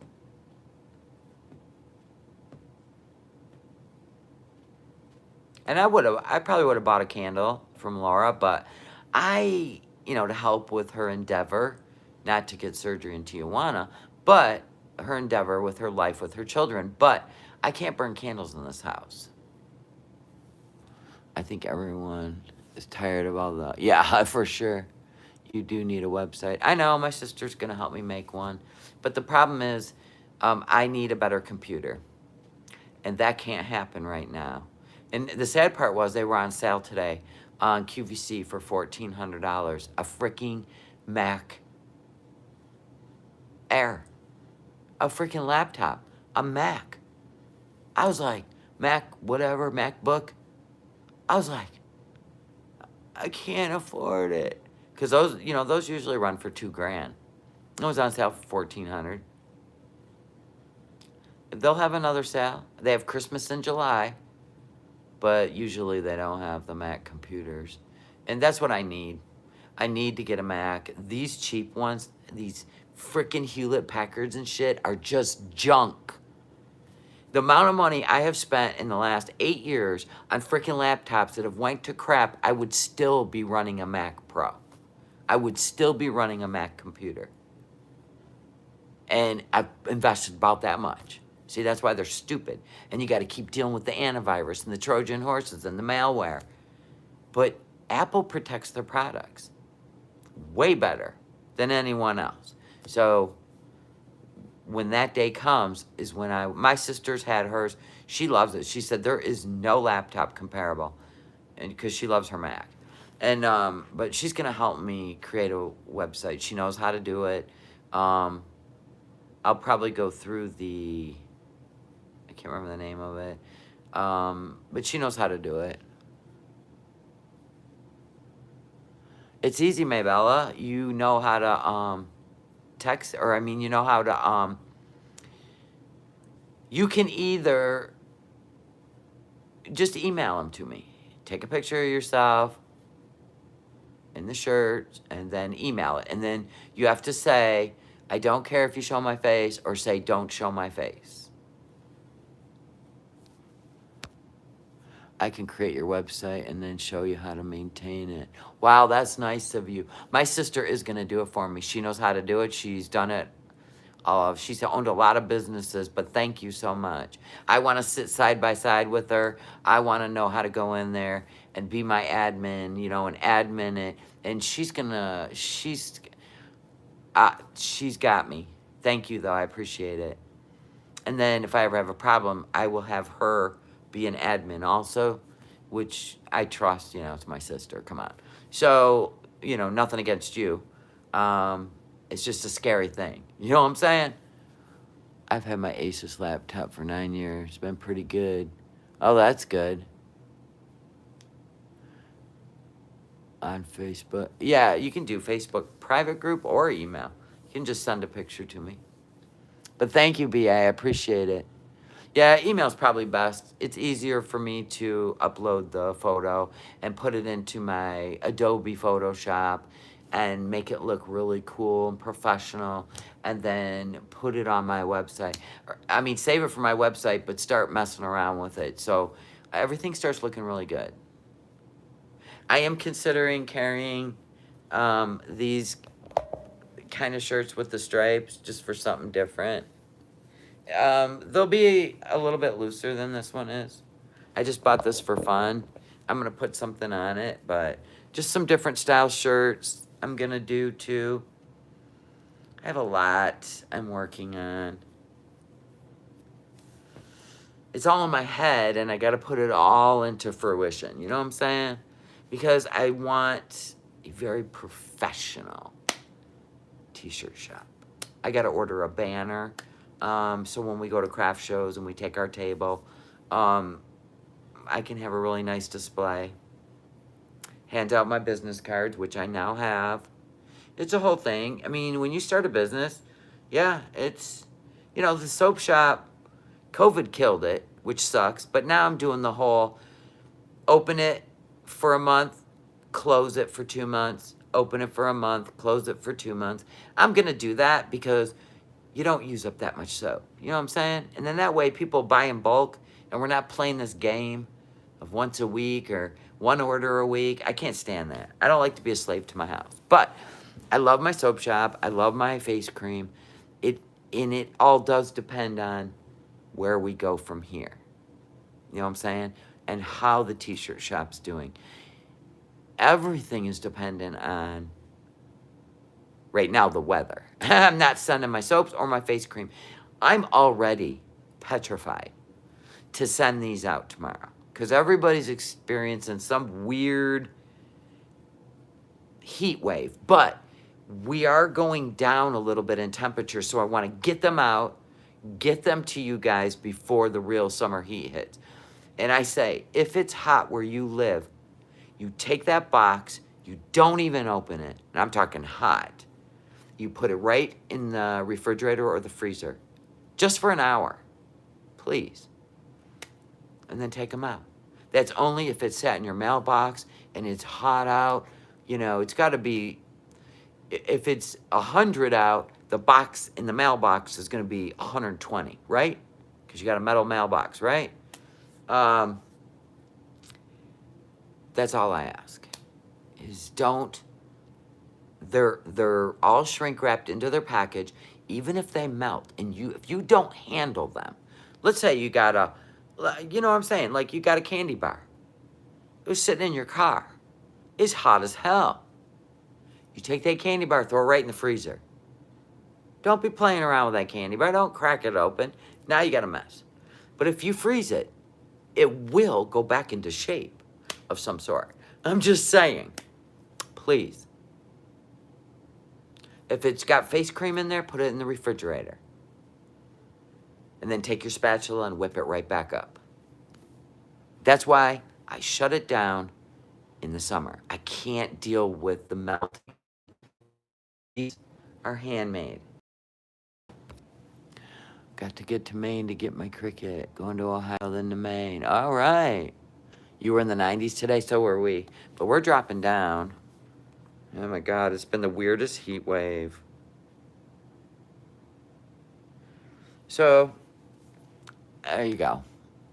And I probably would have bought a candle from Laura, but to help with her endeavor, not to get surgery in Tijuana, but her endeavor with her life with her children. But I can't burn candles in this house. I think everyone is tired of all the, yeah, for sure. You do need a website. I know my sister's going to help me make one. But the problem is, I need a better computer. And that can't happen right now. And the sad part was they were on sale today on QVC for $1,400. A freaking Mac Air. A freaking laptop. A Mac. I was like, Mac, whatever, MacBook. I was like, I can't afford it. Because those usually run for $2,000. It was on sale for $1,400. They'll have another sale. They have Christmas in July. But usually they don't have the Mac computers. And that's what I need. I need to get a Mac. These cheap ones, these freaking Hewlett-Packards and shit are just junk. The amount of money I have spent in the last 8 years on freaking laptops that have went to crap, I would still be running a Mac Pro. I would still be running a Mac computer. And I've invested about that much. See, that's why they're stupid. And you got to keep dealing with the antivirus and the Trojan horses and the malware. But Apple protects their products way better than anyone else. So when that day comes is when my sister's had hers. She loves it. She said there is no laptop comparable, and because she loves her Mac. And but she's gonna help me create a website. She knows how to do it. I'll probably go through I can't remember the name of it. But she knows how to do it. It's easy, Maybella. You know how to text, or you know how to you can either just email them to me. Take a picture of yourself in the shirt and then email it. And then you have to say, I don't care if you show my face, or say, don't show my face. I can create your website and then show you how to maintain it. Wow, that's nice of you. My sister is going to do it for me. She knows how to do it. She's done it. She's owned a lot of businesses, but thank you so much. I want to sit side by side with her. I want to know how to go in there and be my admin, and admin it. And she's got me. Thank you, though. I appreciate it. And then if I ever have a problem, I will have her be an admin also, which I trust, it's my sister. Come on. So, nothing against you. It's just a scary thing. You know what I'm saying? I've had my Asus laptop for 9 years. It's been pretty good. Oh, that's good. On Facebook. Yeah, you can do Facebook private group or email. You can just send a picture to me. But thank you, BA. I appreciate it. Yeah, email's probably best. It's easier for me to upload the photo and put it into my Adobe Photoshop and make it look really cool and professional, and then put it on my website. Save it for my website, but start messing around with it. So everything starts looking really good. I am considering carrying these kind of shirts with the stripes just for something different. They'll be a little bit looser than this one is. I just bought this for fun. I'm going to put something on it, but just some different style shirts I'm going to do too. I have a lot I'm working on. It's all in my head, and I got to put it all into fruition. You know what I'm saying? Because I want a very professional t-shirt shop. I got to order a banner. So when we go to craft shows and we take our table, I can have a really nice display. Hand out my business cards, which I now have. It's a whole thing. I mean, when you start a business, yeah, it's, the soap shop, COVID killed it, which sucks. But now I'm doing the whole open it for a month, close it for 2 months, open it for a month, close it for 2 months. I'm going to do that because you don't use up that much soap. You know what I'm saying? And then that way people buy in bulk and we're not playing this game of once a week or one order a week. I can't stand that. I don't like to be a slave to my house. But I love my soap shop. I love my face cream. It all does depend on where we go from here. You know what I'm saying? And how the t-shirt shop's doing. Everything is dependent on, right now, the weather. I'm not sending my soaps or my face cream. I'm already petrified to send these out tomorrow because everybody's experiencing some weird heat wave. But we are going down a little bit in temperature, so I want to get them out, get them to you guys before the real summer heat hits. And I say, if it's hot where you live, you take that box, you don't even open it, and I'm talking hot. You put it right in the refrigerator or the freezer, just for an hour, please. And then take them out. That's only if it's sat in your mailbox and it's hot out. It's got to be, if it's 100 out, the box in the mailbox is going to be 120, right? Because you got a metal mailbox, right? That's all I ask. Is they're all shrink wrapped into their package, even if they melt, and if you don't handle them. Let's say you got you know what I'm saying, like you got a candy bar. It was sitting in your car. It's hot as hell. You take that candy bar, throw it right in the freezer. Don't be playing around with that candy bar. Don't crack it open. Now you got a mess. But if you freeze it, it will go back into shape of some sort. I'm just saying, please. If it's got face cream in there, put it in the refrigerator. And then take your spatula and whip it right back up. That's why I shut it down in the summer. I can't deal with the melting. These are handmade. Got to get to Maine to get my cricket. Going to Ohio, then to Maine. All right. You were in the 90s today, so were we. But we're dropping down. Oh my God, it's been the weirdest heat wave. So, there you go.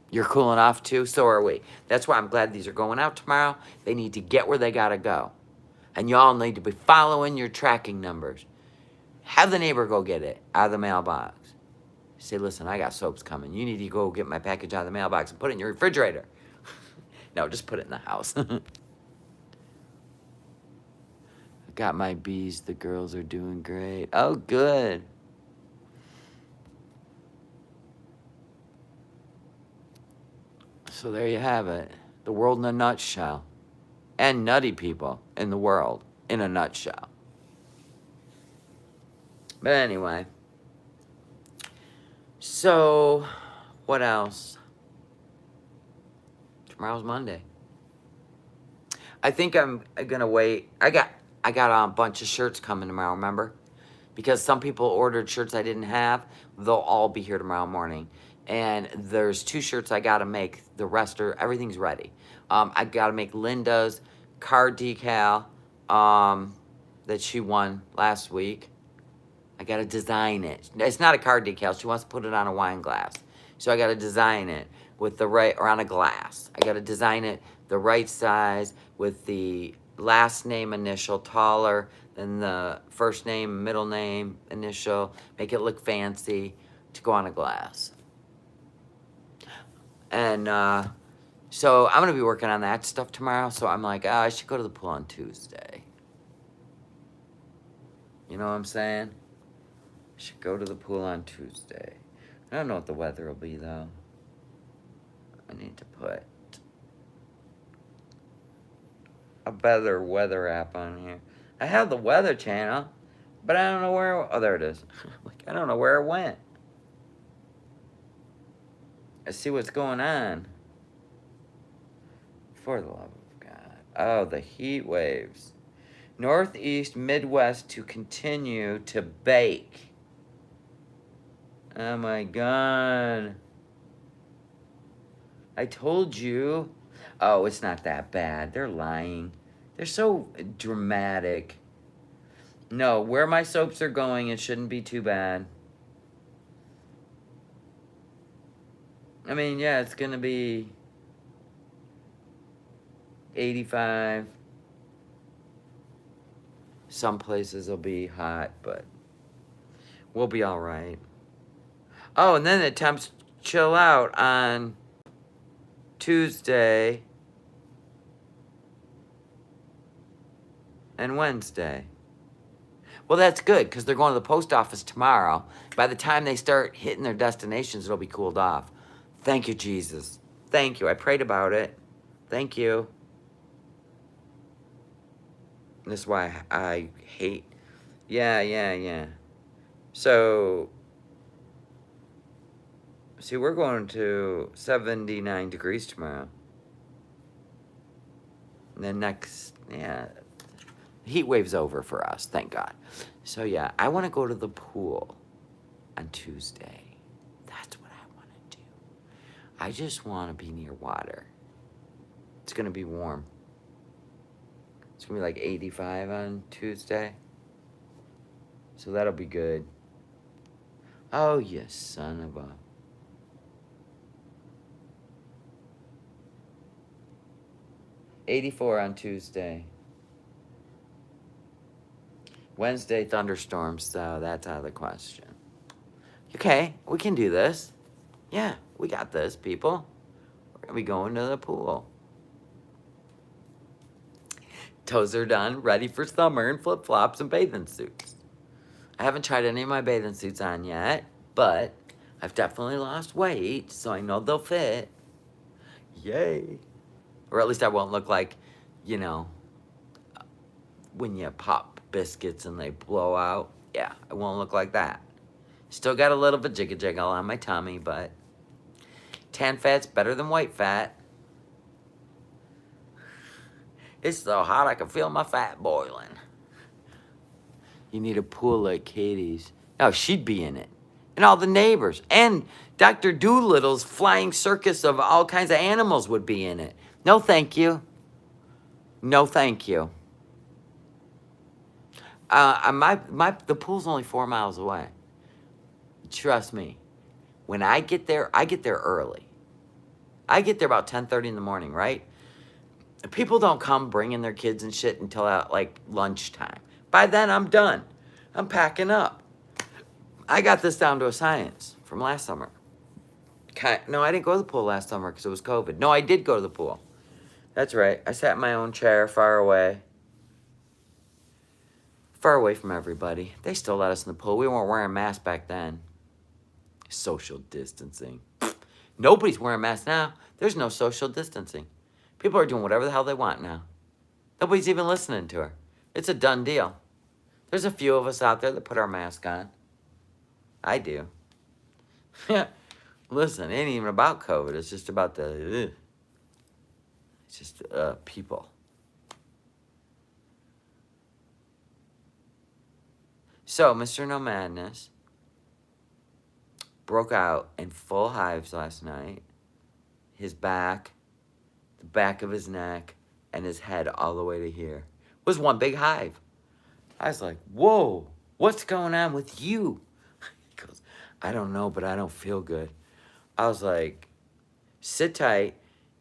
You're cooling off too, so are we. That's why I'm glad these are going out tomorrow. They need to get where they gotta go. And y'all need to be following your tracking numbers. Have the neighbor go get it out of the mailbox. Say, listen, I got soaps coming. You need to go get my package out of the mailbox and put it in your refrigerator. No, just put it in the house. Got my bees. The girls are doing great. Oh, good. So there you have it. The world in a nutshell. And nutty people in the world in a nutshell. But anyway. So, what else? Tomorrow's Monday. I think I'm gonna wait. I got a bunch of shirts coming tomorrow, remember? Because some people ordered shirts I didn't have. They'll all be here tomorrow morning. And there's 2 shirts I gotta make. The rest everything's ready. I gotta make Linda's card decal that she won last week. I gotta design it. It's not a card decal. She wants to put it on a wine glass. So I gotta design it with the right, or on a glass. I gotta design it the right size with the last name initial taller than the first name, middle name, initial. Make it look fancy to go on a glass. And so I'm going to be working on that stuff tomorrow. So I'm like, I should go to the pool on Tuesday. You know what I'm saying? I should go to the pool on Tuesday. I don't know what the weather will be, though. I need to put a better weather app on here. I have the Weather Channel, but I don't know where. Oh, there it is. Like, I don't know where it went. I see what's going on. For the love of God. Oh, the heat waves. Northeast, Midwest to continue to bake. Oh my God. I told you. Oh, it's not that bad. They're lying. They're so dramatic. No, where my soaps are going, it shouldn't be too bad. I mean, yeah, it's going to be 85. Some places will be hot, but we'll be all right. Oh, and then the temps chill out on Tuesday and Wednesday. Well, that's good because they're going to the post office tomorrow. By the time they start hitting their destinations, it'll be cooled off. Thank you, Jesus. Thank you. I prayed about it. Thank you. This is why I hate. Yeah. So, see, we're going to 79 degrees tomorrow. And then heat wave's over for us, thank God. So, yeah, I want to go to the pool on Tuesday. That's what I want to do. I just want to be near water. It's going to be warm. It's going to be like 85 on Tuesday. So that'll be good. Oh, you son of a... $84 on Tuesday. Wednesday, thunderstorms, so that's out of the question. Okay, we can do this. Yeah, we got this, people. We're going to be going to the pool. Toes are done, ready for summer in flip-flops and bathing suits. I haven't tried any of my bathing suits on yet, but I've definitely lost weight, so I know they'll fit. Yay. Or at least I won't look like, you know, when you pop biscuits and they blow out. Yeah, I won't look like that. Still got a little bit jiggle on my tummy, but tan fat's better than white fat. It's so hot I can feel my fat boiling. You need a pool like Katie's. No, she'd be in it. And all the neighbors. And Dr. Doolittle's flying circus of all kinds of animals would be in it. No, thank you. No, thank you. The pool's only 4 miles away. Trust me. When I get there early. I get there about 10:30 in the morning, right? People don't come bringing their kids and shit until like lunchtime. By then, I'm done. I'm packing up. I got this down to a science from last summer. No, I didn't go to the pool last summer because it was COVID. No, I did go to the pool. That's right. I sat in my own chair far away. Far away from everybody. They still let us in the pool. We weren't wearing masks back then. Social distancing. Nobody's wearing masks now. There's no social distancing. People are doing whatever the hell they want now. Nobody's even listening to her. It's a done deal. There's a few of us out there that put our mask on. I do. Listen, it ain't even about COVID. It's just about the... It's just people. So, Mr. No Madness broke out in full hives last night. His back, the back of his neck, and his head all the way to here. It was one big hive. I was like, whoa, what's going on with you? He goes, I don't know, but I don't feel good. I was like, sit tight.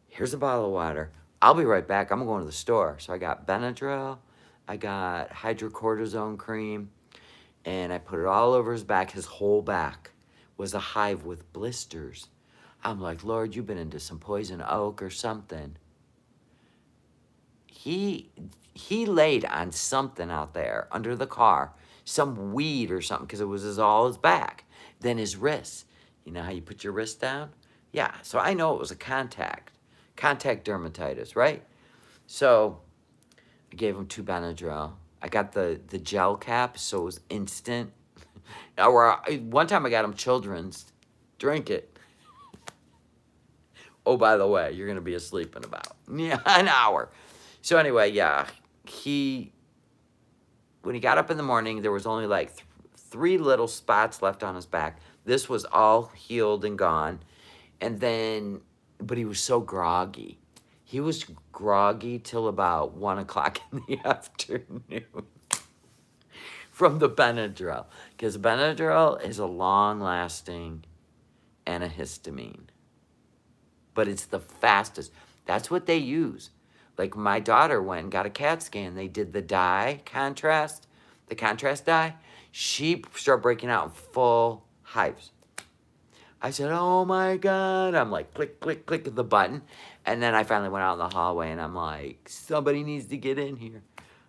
Here's a bottle of water. I'll be right back. I'm going to the store. So I got Benadryl. I got hydrocortisone cream. And I put it all over his back. His whole back was a hive with blisters. I'm like, Lord, you've been into some poison oak or something. He laid on something out there under the car, some weed or something, because it was all his back. Then his wrists. You know how you put your wrist down? Yeah, so I know it was a contact dermatitis, right? So I gave him 2 Benadryl. I got the gel cap, so it was instant. Or one time I got him children's. Drink it. Oh, by the way, you're going to be asleep in about an hour. So anyway, yeah, when he got up in the morning, there was only like 3 little spots left on his back. This was all healed and gone. And then, but he was so groggy. He was groggy till about 1 o'clock in the afternoon from the Benadryl. Because Benadryl is a long-lasting antihistamine. But it's the fastest. That's what they use. Like my daughter went and got a CAT scan. They did the contrast dye. She started breaking out in full hives. I said, oh my God. I'm like, click, click, click the button. And then I finally went out in the hallway and I'm like, somebody needs to get in here.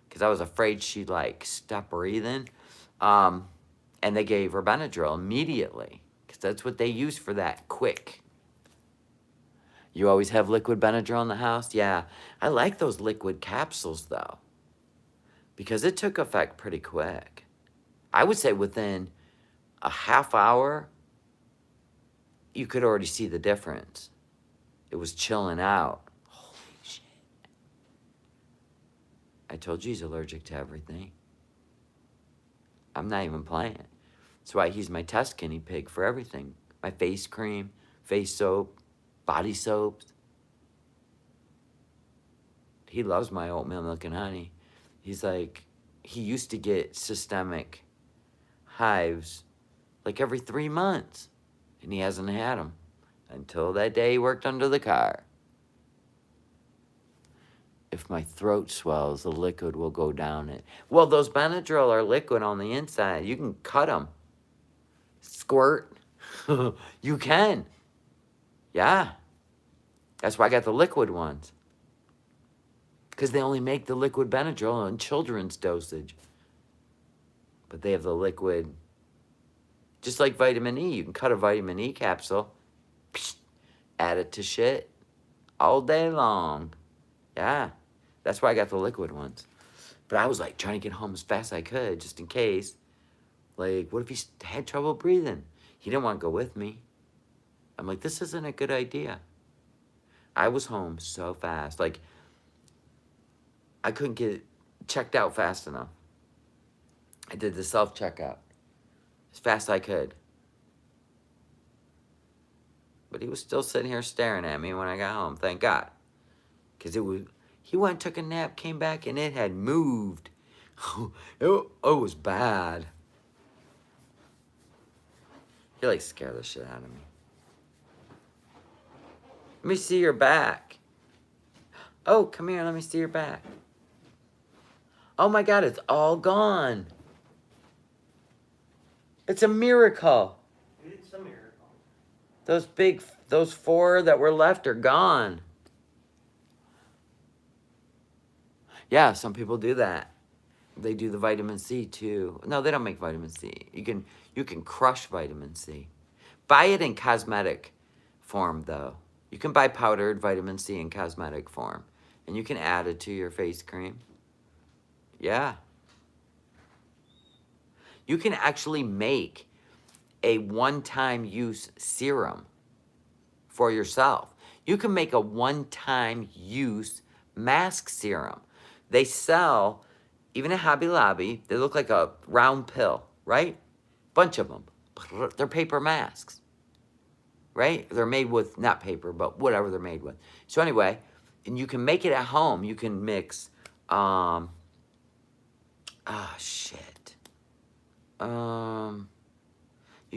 Because I was afraid she'd like stop breathing. And they gave her Benadryl immediately. Because that's what they use for that quick. You always have liquid Benadryl in the house? Yeah. I like those liquid capsules, though. Because it took effect pretty quick. I would say within a half hour, you could already see the difference. It was chilling out. Holy shit. I told you he's allergic to everything. I'm not even playing. That's why he's my test guinea pig for everything. My face cream, face soap, body soaps. He loves my oatmeal milk and honey. He's like, he used to get systemic hives like every 3 months. And he hasn't had them until that day he worked under the car. If my throat swells, the liquid will go down it. Well, those Benadryl are liquid on the inside. You can cut them. Squirt. You can. Yeah. That's why I got the liquid ones. Because they only make the liquid Benadryl in children's dosage. But they have the liquid. Just like vitamin E. You can cut a vitamin E capsule. Add it to shit. All day long. Yeah. That's why I got the liquid ones. But I was like trying to get home as fast as I could. Just in case. Like, what if he had trouble breathing? He didn't want to go with me. I'm like, this isn't a good idea. I was home so fast. Like, I couldn't get checked out fast enough. I did the self-checkout as fast as I could. But he was still sitting here staring at me when I got home, thank God. Because he went and took a nap, came back, and it had moved. it was bad. He like scared the shit out of me. Let me see your back. Oh, come here, let me see your back. Oh my God, it's all gone. It's a miracle. It's a miracle. Those 4 that were left are gone. Yeah, some people do that. They do the vitamin C too. No, they don't make vitamin C. You can crush vitamin C. Buy it in cosmetic form though. You can buy powdered vitamin C in cosmetic form. And you can add it to your face cream. Yeah. You can actually make a one-time use serum for yourself. You can make a one-time use mask serum. They sell, even at Hobby Lobby, they look like a round pill, right? Bunch of them. They're paper masks, right? They're made with, not paper, but whatever they're made with. So anyway, and you can make it at home. You can mix, you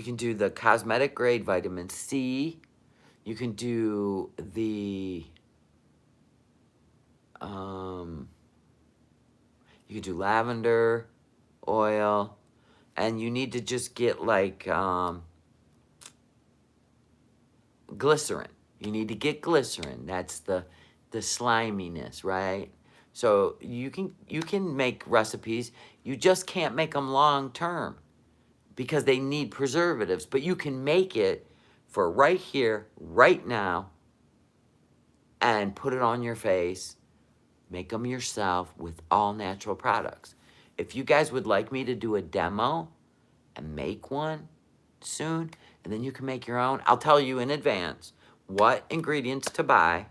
can do the cosmetic grade vitamin C. You can do the, you can do lavender oil. And you need to just get like, glycerin. You need to get glycerin. That's the sliminess, right? So you can make recipes. You just can't make them long term because they need preservatives. But you can make it for right here, right now, and put it on your face. Make them yourself with all natural products. If you guys would like me to do a demo and make one soon, and then you can make your own, I'll tell you in advance what ingredients to buy.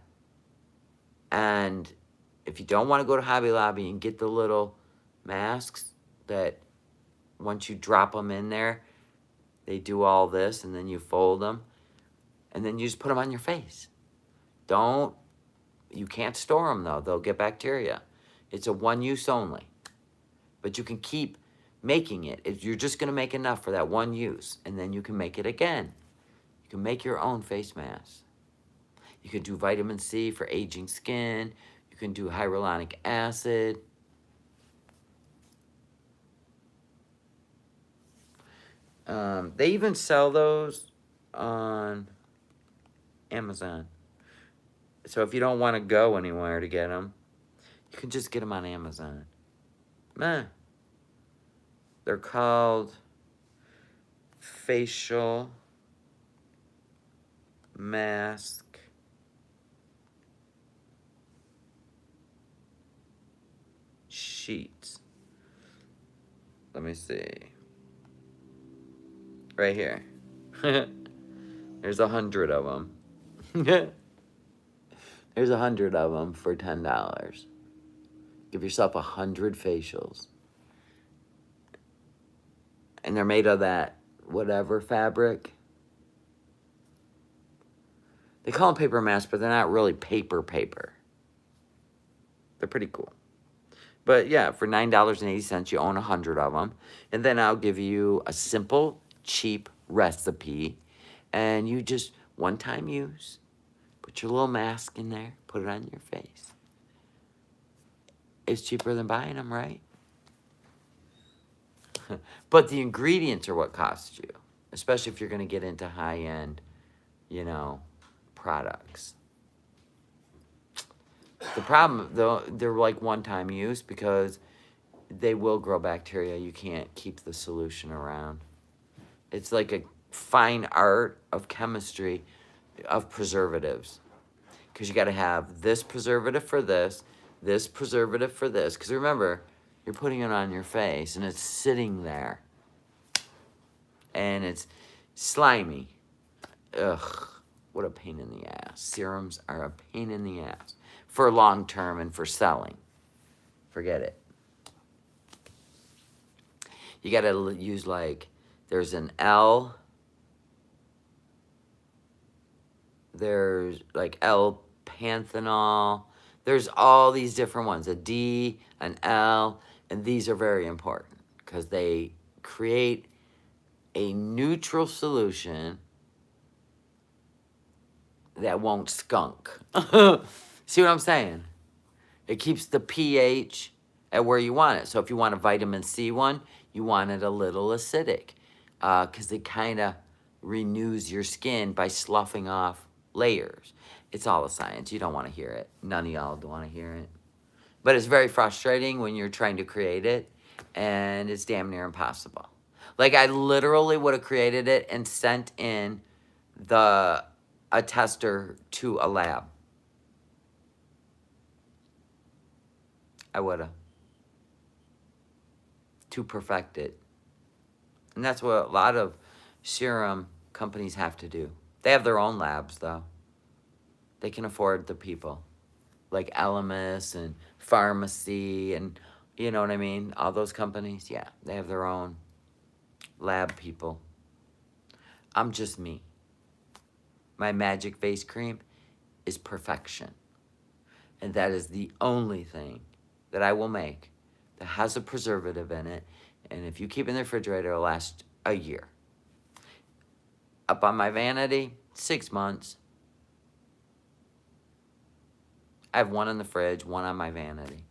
And if you don't want to go to Hobby Lobby and get the little masks that once you drop them in there, they do all this, and then you fold them, and then you just put them on your face. You can't store them, though. They'll get bacteria. It's a one use only. But you can keep making it. You're just going to make enough for that one use, and then you can make it again. You can make your own face mask. You can do vitamin C for aging skin. You can do hyaluronic acid. They even sell those on Amazon. So if you don't want to go anywhere to get them, you can just get them on Amazon. They're called facial mask sheets. Let me see. Right here. There's 100 of them. There's 100 of them for $10. Give yourself 100 facials. And they're made of that whatever fabric. They call them paper masks, but they're not really paper. They're pretty cool. But yeah, for $9.80, you own 100 of them. And then I'll give you a simple, cheap recipe. And you just, one-time use, put your little mask in there, put it on your face. It's cheaper than buying them, right? But the ingredients are what costs you, especially if you're going to get into high-end, products. The problem, though, they're like one-time use because they will grow bacteria. You can't keep the solution around. It's like a fine art of chemistry of preservatives. Because you got to have this preservative for this preservative for this. Because remember, you're putting it on your face and it's sitting there. And it's slimy. Ugh, what a pain in the ass. Serums are a pain in the ass. For long term and for selling. Forget it. You got to use there's an L. There's L-panthenol. There's all these different ones. A D, an L, and these are very important because they create a neutral solution that won't skunk. See what I'm saying? It keeps the pH at where you want it. So if you want a vitamin C one, you want it a little acidic because it kind of renews your skin by sloughing off layers. It's all a science. You don't want to hear it. None of y'all want to hear it. But it's very frustrating when you're trying to create it, and it's damn near impossible. I literally would have created it and sent in a tester to a lab. I would have. To perfect it. And that's what a lot of serum companies have to do. They have their own labs, though. They can afford the people. Like Elemis and Pharmacy and, you know what I mean? All those companies, yeah. They have their own lab people. I'm just me. My magic face cream is perfection. And that is the only thing that I will make that has a preservative in it. And if you keep it in the refrigerator, it'll last a year. Up on my vanity, 6 months. I have one in the fridge, one on my vanity.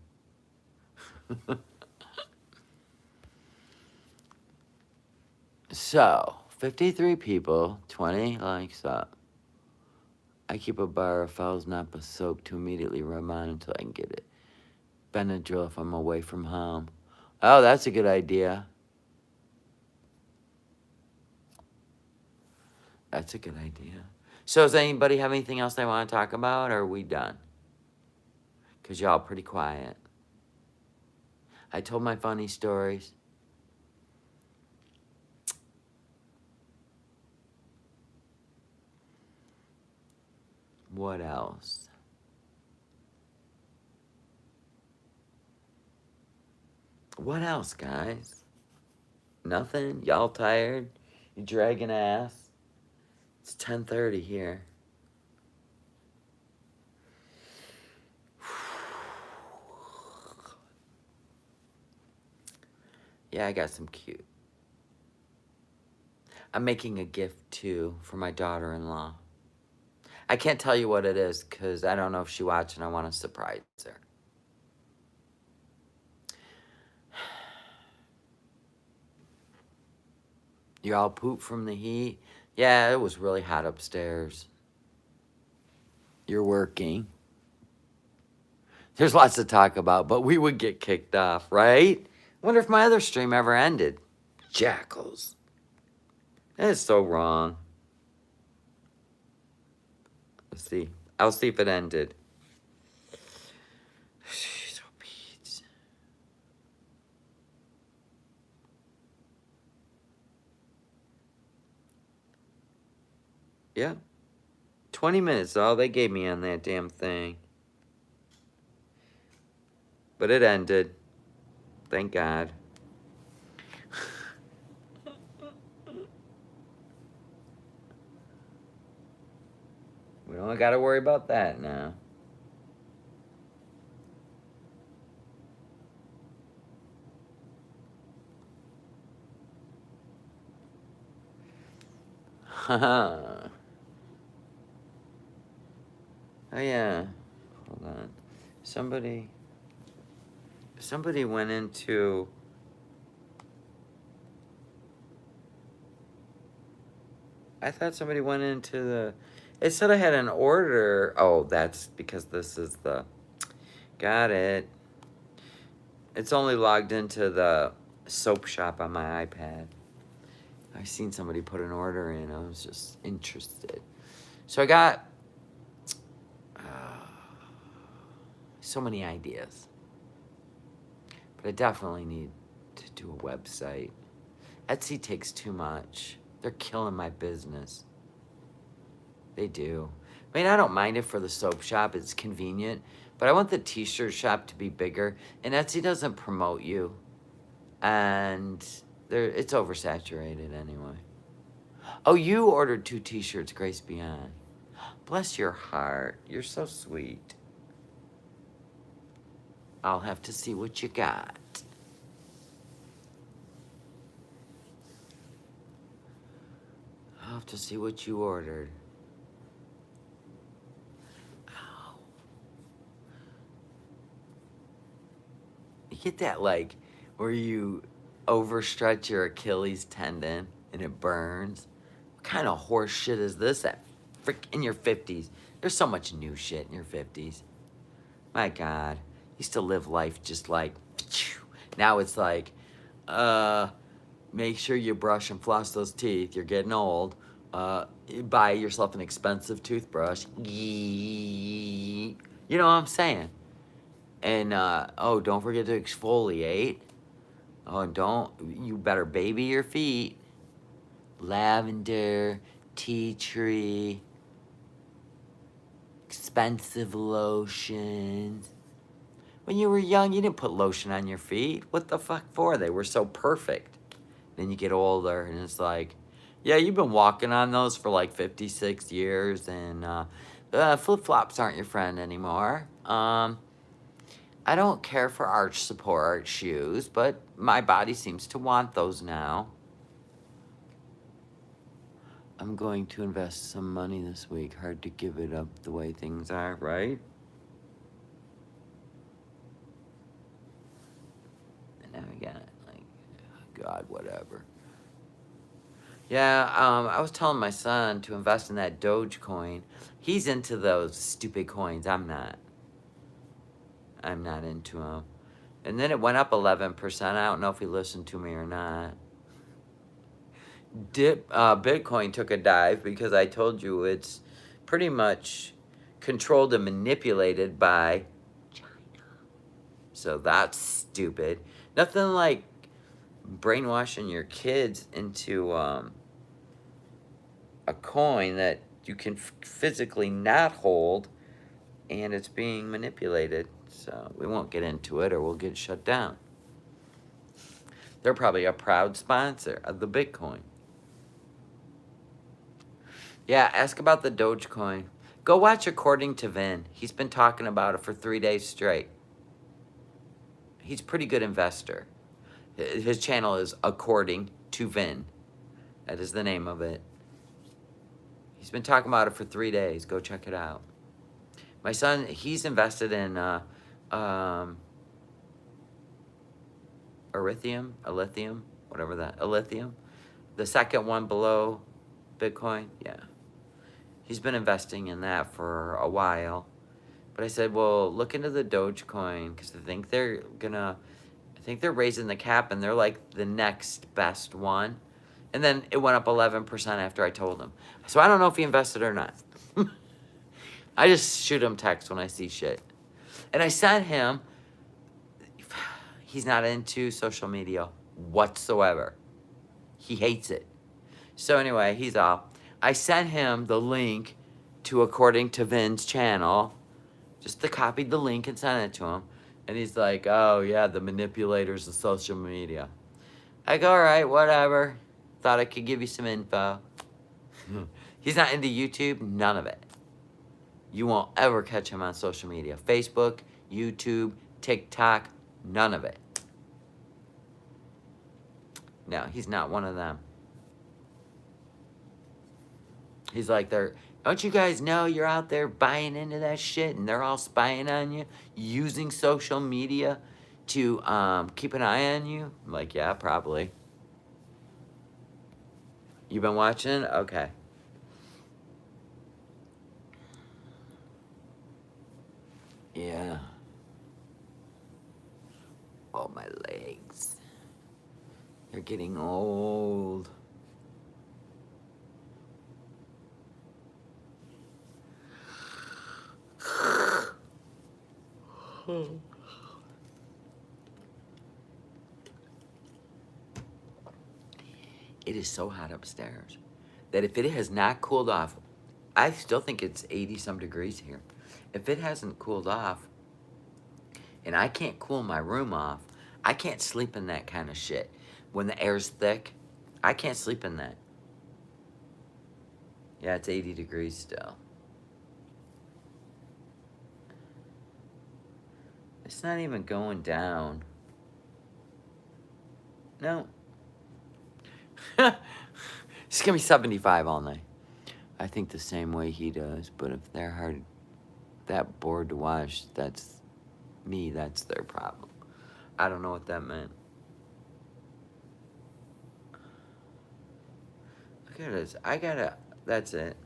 So, 53 people, 20 likes up. I keep a bar of Fowls Napa soap to immediately rub on until I can get it. Benadryl if I'm away from home. Oh, that's a good idea. That's a good idea. So does anybody have anything else they want to talk about, or are we done? Because y'all pretty quiet. I told my funny stories. What else? What else, guys? Nothing? Y'all tired? You dragging ass? It's 10:30 here. Yeah, I got some cute. I'm making a gift, too, for my daughter-in-law. I can't tell you what it is, because I don't know if she watched and I want to surprise her. You all pooped from the heat? Yeah, it was really hot upstairs. You're working. There's lots to talk about, but we would get kicked off, right? Wonder if my other stream ever ended. Jackals. That is so wrong. Let's see. I'll see if it ended. So Pete. Yeah. 20 minutes, all they gave me on that damn thing. But it ended. Thank God. We don't got to worry about that now. Oh yeah. Hold on. Somebody went into... I thought somebody went into the... It said I had an order. Oh, that's because this is the... Got it. It's only logged into the soap shop on my iPad. I seen somebody put an order in. I was just interested. So I got so many ideas. But I definitely need to do a website. Etsy takes too much. They're killing my business. They do. I mean, I don't mind it for the soap shop. It's convenient. But I want the t-shirt shop to be bigger. And Etsy doesn't promote you. And it's oversaturated anyway. Oh, you ordered 2 t-shirts, Grace Beyond. Bless your heart. You're so sweet. I'll have to see what you got. I'll have to see what you ordered. Ow. You get that, like, where you overstretch your Achilles tendon and it burns? What kind of horse shit is this in your 50s? There's so much new shit in your 50s. My God. Used to live life just like... Now it's like, make sure you brush and floss those teeth. You're getting old. Buy yourself an expensive toothbrush. You know what I'm saying? And, oh, don't forget to exfoliate. Oh, you better baby your feet. Lavender, tea tree, expensive lotions. When you were young, you didn't put lotion on your feet. What the fuck for? They were so perfect. Then you get older, and it's like, yeah, you've been walking on those for like 56 years, and flip-flops aren't your friend anymore. I don't care for arch support shoes, but my body seems to want those now. I'm going to invest some money this week. Hard to give it up the way things are, right? And now we got like, oh God, whatever. Yeah, I was telling my son to invest in that Dogecoin. He's into those stupid coins. I'm not. I'm not into them. And then it went up 11%. I don't know if he listened to me or not. Bitcoin took a dive because I told you it's pretty much controlled and manipulated by China. So that's stupid. Nothing like brainwashing your kids into a coin that you can physically not hold, and it's being manipulated. So we won't get into it or we'll get shut down. They're probably a proud sponsor of the Bitcoin. Yeah, ask about the Dogecoin. Go watch According to Vin. He's been talking about it for 3 days straight. He's a pretty good investor. His channel is According to Vin. That is the name of it. He's been talking about it for 3 days. Go check it out. My son, he's invested in lithium, whatever that, lithium. The second one below Bitcoin, yeah. He's been investing in that for a while. But I said, well, look into the Dogecoin, because I think they're raising the cap, and they're like the next best one. And then it went up 11% after I told him. So I don't know if he invested or not. I just shoot him text when I see shit. And I sent him, he's not into social media whatsoever. He hates it. So anyway, he's off. I sent him the link to According to Vin's channel. Just to copy the link and send it to him. And he's like, oh yeah, the manipulators of social media. I go, all right, whatever. Thought I could give you some info. He's not into YouTube, none of it. You won't ever catch him on social media. Facebook, YouTube, TikTok, none of it. No, he's not one of them. He's like, don't you guys know you're out there buying into that shit and they're all spying on you, using social media to keep an eye on you? I'm like, yeah, probably. You been watching? Okay. Yeah. Oh, my legs. They're getting old. It is so hot upstairs that if it has not cooled off, I still think it's 80-some degrees here. If it hasn't cooled off, and I can't cool my room off, I can't sleep in that kind of shit. When the air's thick, I can't sleep in that. Yeah, it's 80 degrees still. It's not even going down. No. It's gonna be 75 all night. I think the same way he does, but if they're that bored to watch, that's me, that's their problem. I don't know what that meant. Look at this. That's it.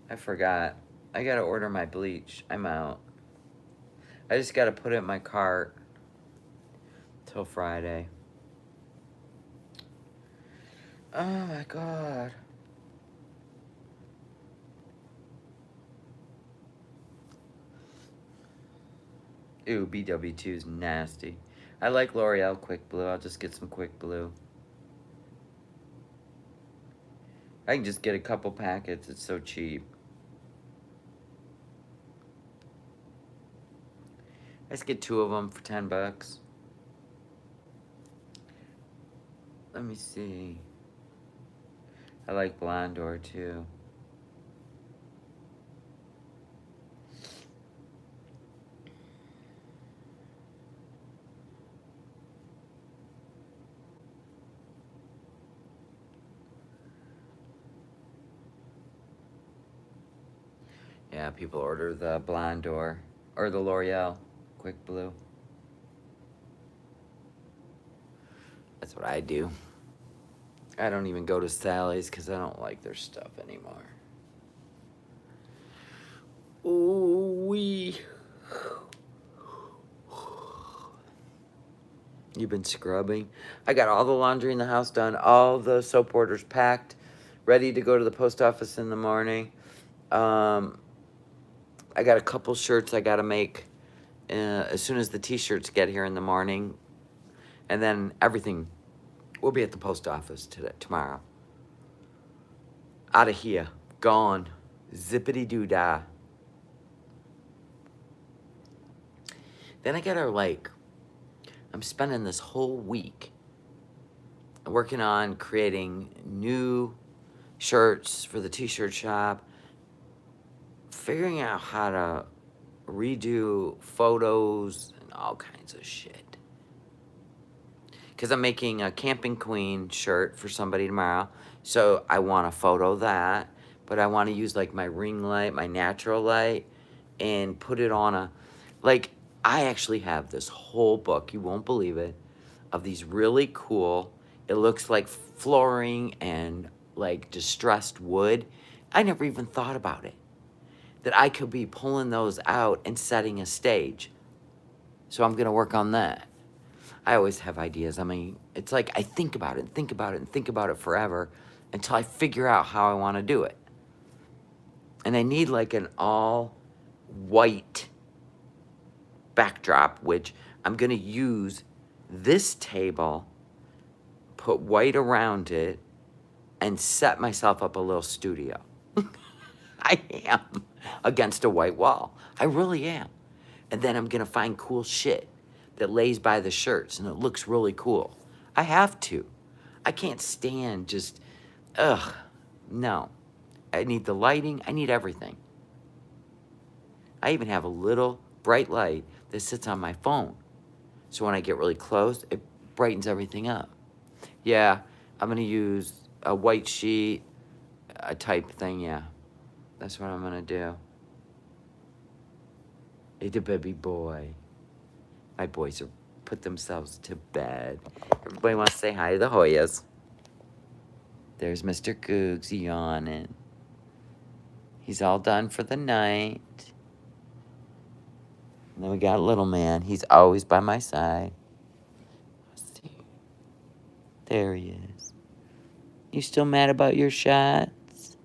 I forgot. I gotta order my bleach. I'm out. I just gotta put it in my cart till Friday. Oh my God. Ew, BW2 is nasty. I like L'Oreal Quick Blue. I'll just get some Quick Blue. I can just get a couple packets. It's so cheap. I just get 2 of them for $10. Let me see. I like Blondor too. Yeah, people order the Blondor or the L'Oreal Quick Blue. That's what I do. I don't even go to Sally's because I don't like their stuff anymore. Ooh wee. You've been scrubbing. I got all the laundry in the house done. All the soap orders packed. Ready to go to the post office in the morning. I got a couple shirts I got to make as soon as the t-shirts get here in the morning. And then everything will be at the post office tomorrow. Out of here. Gone. Zippity-doo-dah. Then I gotta, like, I'm spending this whole week working on creating new shirts for the t-shirt shop, figuring out how to redo photos and all kinds of shit. Because I'm making a Camping Queen shirt for somebody tomorrow. So I want to photo that. But I want to use like my ring light, my natural light, and put it on a... Like, I actually have this whole book, you won't believe it, of these really cool... It looks like flooring and like distressed wood. I never even thought about it. That I could be pulling those out and setting a stage. So I'm going to work on that. I always have ideas. I mean, it's like I think about it and think about it and think about it forever until I figure out how I want to do it. And I need like an all white backdrop, which I'm going to use this table, put white around it, and set myself up a little studio. I am against a white wall. I really am. And then I'm going to find cool shit that lays by the shirts and it looks really cool. I have to. I can't stand just, no. I need the lighting. I need everything. I even have a little bright light that sits on my phone. So when I get really close, it brightens everything up. Yeah, I'm going to use a white sheet, a type thing, yeah. That's what I'm going to do. Hey, the baby boy. My boys have put themselves to bed. Everybody wants to say hi to the Hoyas. There's Mr. Googs yawning. He's all done for the night. And then we got little man. He's always by my side. Let's see. There he is. You still mad about your shots?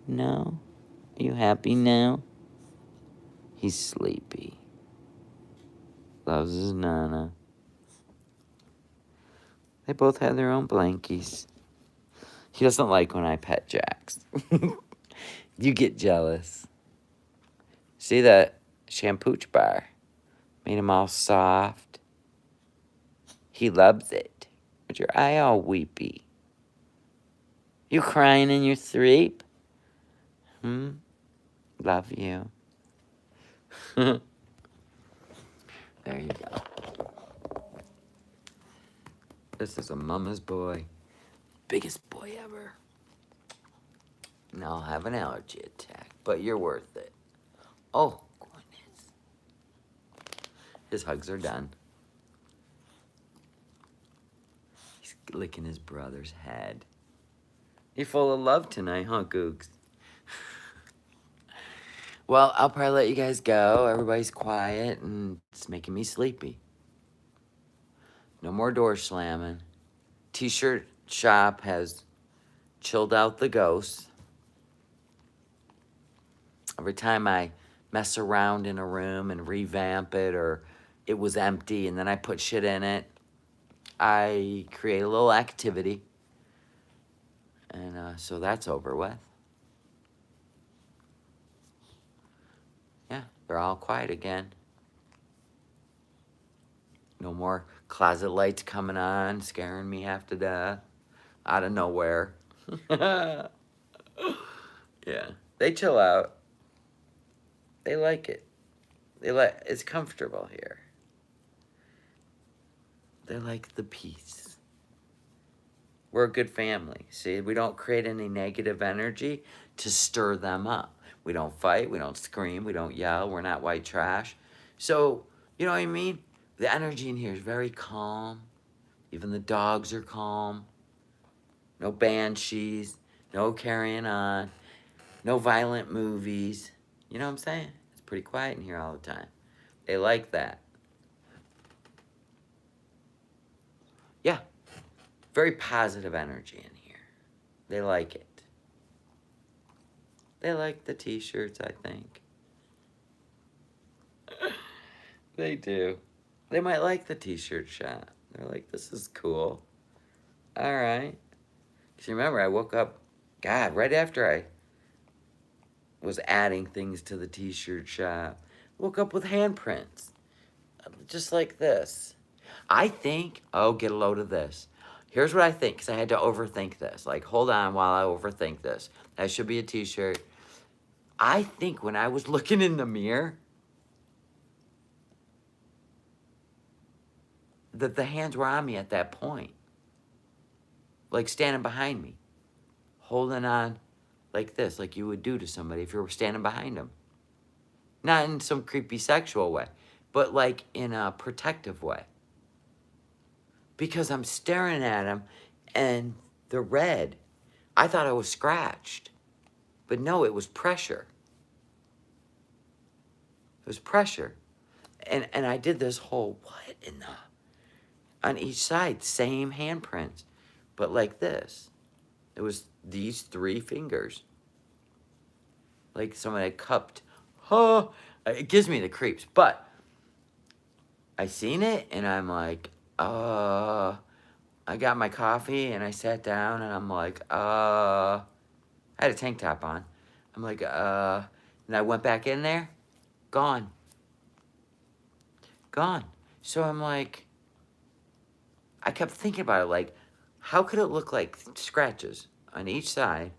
No? Are you happy now? He's sleepy. Loves his nana. They both have their own blankies. He doesn't like when I pet Jax. You get jealous. See that shampooch bar? Made him all soft. He loves it. With your eye all weepy. You crying in your sleep? Love you. There you go. This is a mama's boy. Biggest boy ever. And I'll have an allergy attack, but you're worth it. Oh, goodness. His hugs are done. He's licking his brother's head. You're full of love tonight, huh, Googs? Well, I'll probably let you guys go. Everybody's quiet, and it's making me sleepy. No more door slamming. T-shirt shop has chilled out the ghosts. Every time I mess around in a room and revamp it, or it was empty and then I put shit in it, I create a little activity. And so that's over with. Yeah, they're all quiet again. No more closet lights coming on, scaring me half to death. Out of nowhere. Yeah, they chill out. They like it. It's comfortable here. They like the peace. We're a good family. See, we don't create any negative energy to stir them up. We don't fight, we don't scream, we don't yell, we're not white trash. So, you know what I mean? The energy in here is very calm. Even the dogs are calm. No banshees, no carrying on, no violent movies. You know what I'm saying? It's pretty quiet in here all the time. They like that. Yeah, very positive energy in here. They like it. They like the t-shirts, I think. They do. They might like the t-shirt shot. They're like, this is cool. All right. Because remember, I woke up, God, right after was adding things to the t-shirt shop. Woke up with handprints, just like this. I think, oh, get a load of this. Here's what I think, because I had to overthink this. Like, hold on while I overthink this. That should be a t-shirt. I think when I was looking in the mirror, that the hands were on me at that point. Like standing behind me. Holding on like this, like you would do to somebody if you were standing behind them. Not in some creepy sexual way, but like in a protective way. Because I'm staring at them and the red, I thought I was scratched. But no, it was pressure. It was pressure. And I did this whole, what in the, on each side, same handprints, but like this. It was these 3 fingers. Like someone had cupped. Oh, it gives me the creeps. But I seen it and I'm like, I got my coffee and I sat down and I'm like, I had a tank top on. I'm like, and I went back in there, gone. Gone. So I'm like, I kept thinking about it, like, how could it look like scratches on each side?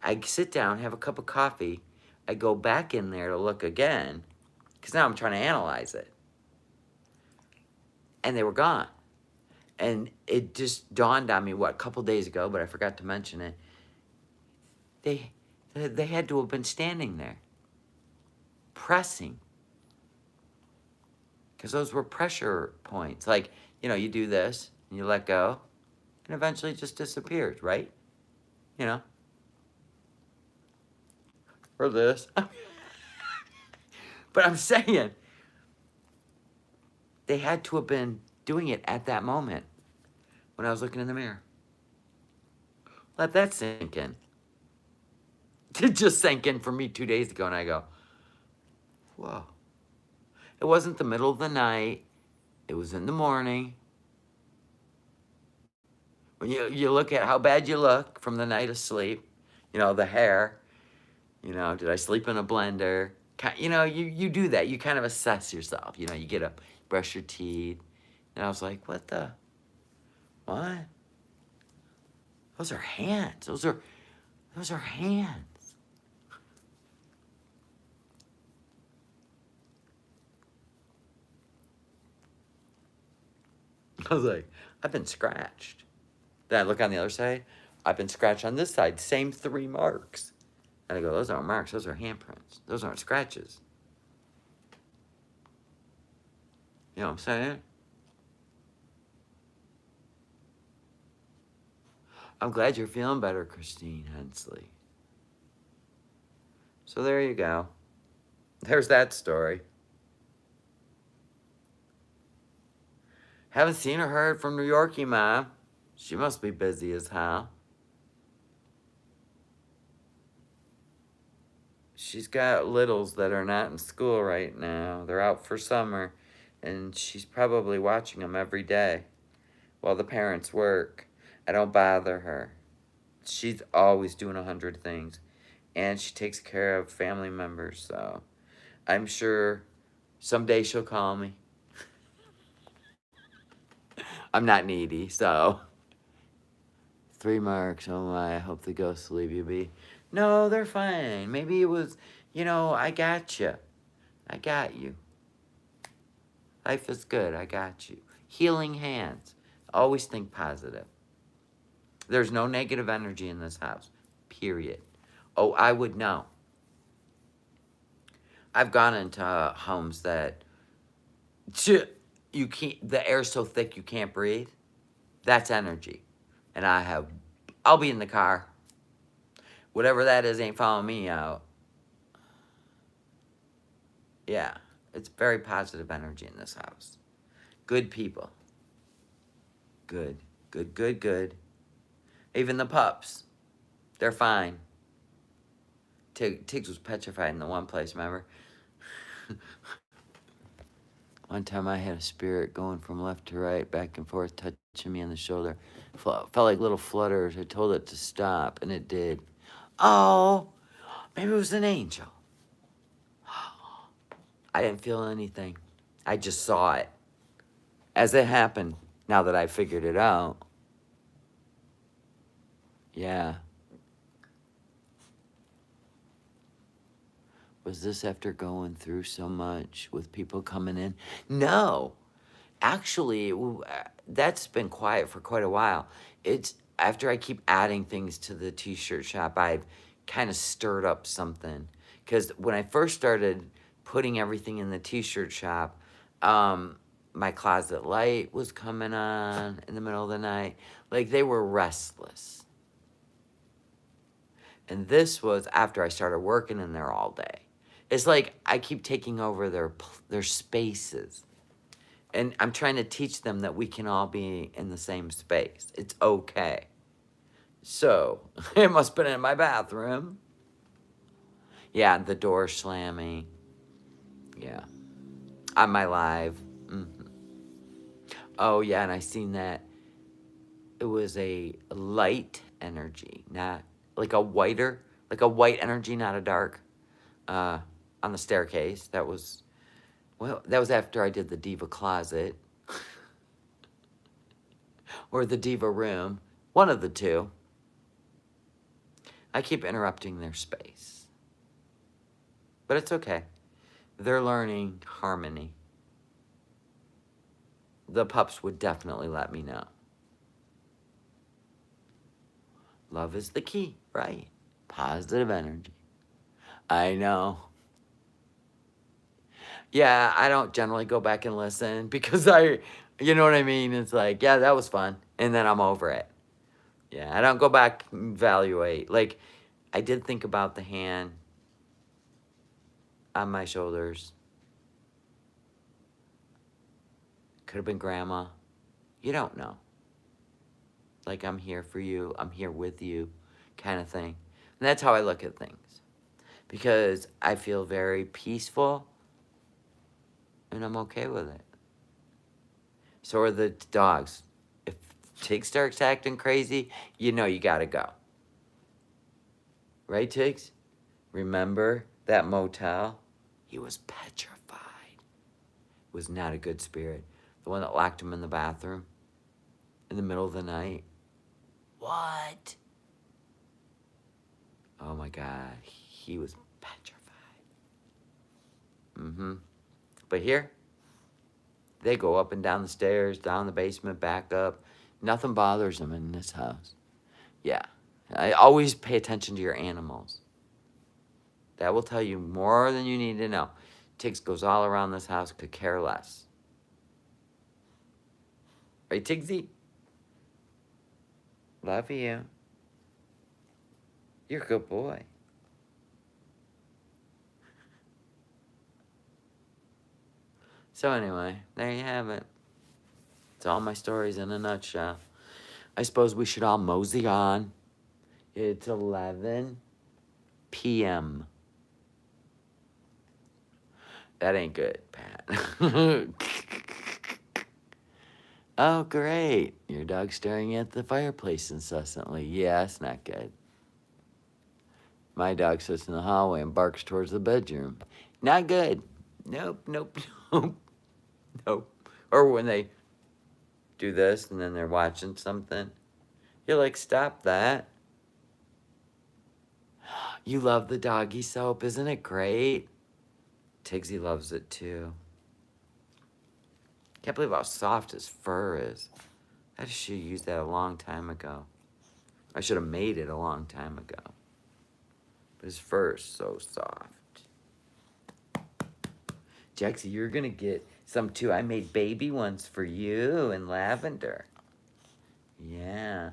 I sit down, have a cup of coffee, I go back in there to look again, because now I'm trying to analyze it. And they were gone. And it just dawned on me, what, a couple days ago, but I forgot to mention it. They had to have been standing there, pressing. Because those were pressure points. Like, you know, you do this, and you let go, and eventually it just disappears, right? You know? Or this. But I'm saying, they had to have been doing it at that moment when I was looking in the mirror. Let that sink in. It just sank in for me 2 days ago, and I go, whoa. It wasn't the middle of the night. It was in the morning. When you look at how bad you look from the night of sleep, you know, the hair, you know, did I sleep in a blender? You know, you do that. You kind of assess yourself. You know, you get up, brush your teeth. And I was like, what? Those are hands. Those are hands. I was like, I've been scratched. Then I look on the other side. I've been scratched on this side. Same 3 marks. And I go, those aren't marks. Those are handprints. Those aren't scratches. You know what I'm saying? I'm glad you're feeling better, Christine Hensley. So there you go. There's that story. Haven't seen or heard from New Yorkie Mom. She must be busy as hell. She's got littles that are not in school right now. They're out for summer, and she's probably watching them every day while the parents work. I don't bother her. She's always doing 100 things, and she takes care of family members, so I'm sure someday she'll call me. I'm not needy, so. 3 marks, oh my, I hope the ghosts leave you be. No, they're fine. Maybe it was, you know, I got you. I got you. Life is good, I got you. Healing hands. Always think positive. There's no negative energy in this house, period. Oh, I would know. I've gone into homes that you can't, the air's so thick you can't breathe. That's energy. And I'll be in the car. Whatever that is ain't following me out. Yeah, it's very positive energy in this house. Good people. Good, good, good, good. Even the pups, they're fine. Tiggs was petrified in the one place, remember? One time I had a spirit going from left to right, back and forth, touching me on the shoulder. Felt like little flutters. I told it to stop, and it did. Oh, Maybe it was an angel. I didn't feel anything. I just saw it as it happened. Now that I figured it out. Yeah. Was this after going through so much with people coming in? No. Actually, that's been quiet for quite a while. It's after I keep adding things to the t-shirt shop, I've kind of stirred up something. Because when I first started putting everything in the t-shirt shop, my closet light was coming on in the middle of the night. Like, they were restless. And this was after I started working in there all day. It's like I keep taking over their spaces. And I'm trying to teach them that we can all be in the same space. It's okay. So, it must have been in my bathroom. Yeah, the door slamming. Yeah. On my live. Mm-hmm. Oh, yeah, and I seen that. It was a light energy, not like a white energy, not a dark, on the staircase. That was, well, that was after I did the diva closet. Or the diva room. One of the two. I keep interrupting their space. But it's okay. They're learning harmony. The pups would definitely let me know. Love is the key, right? Positive energy. I know. Yeah, I don't generally go back and listen because you know what I mean? It's like, yeah, that was fun. And then I'm over it. Yeah, I don't go back and evaluate. Like, I did think about the hand on my shoulders. Could have been grandma. You don't know. Like, I'm here for you. I'm here with you kind of thing. And that's how I look at things. Because I feel very peaceful. And I'm okay with it. So are the dogs. If Tig starts acting crazy, you know you gotta go. Right, Tiggs? Remember that motel? He was petrified. It was not a good spirit. The one that locked him in the bathroom in the middle of the night. What? Oh my God. He was petrified. Mm-hmm. But here, they go up and down the stairs, down the basement, back up. Nothing bothers them in this house. Yeah. I always pay attention to your animals. That will tell you more than you need to know. Tiggs goes all around this house, could care less. Right, Tiggsy? Love you. You're a good boy. So anyway, there you have it. It's all my stories in a nutshell. I suppose we should all mosey on. It's 11 p.m. That ain't good, Pat. Oh, great. Your dog's staring at the fireplace incessantly. Yeah, that's not good. My dog sits in the hallway and barks towards the bedroom. Not good. Nope, nope, nope, nope. Or when they do this and then they're watching something. You're like, stop that. You love the doggy soap. Isn't it great? Tigsy loves it too. Can't believe how soft his fur is. I should have used that a long time ago. I should have made it a long time ago. But his fur is so soft. Jaxie, you're going to get some too. I made baby ones for you in lavender. Yeah.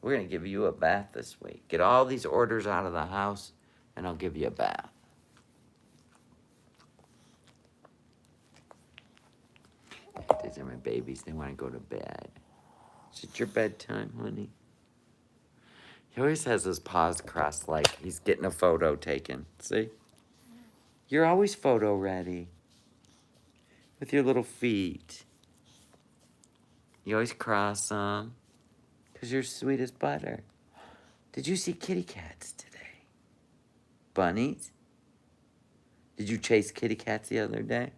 We're going to give you a bath this week. Get all these orders out of the house, and I'll give you a bath. These are my babies. They want to go to bed. Is it your bedtime, honey? He always has his paws crossed like he's getting a photo taken. See? You're always photo ready. With your little feet. You always cross them. Because you're sweet as butter. Did you see kitty cats today? Bunnies? Did you chase kitty cats the other day?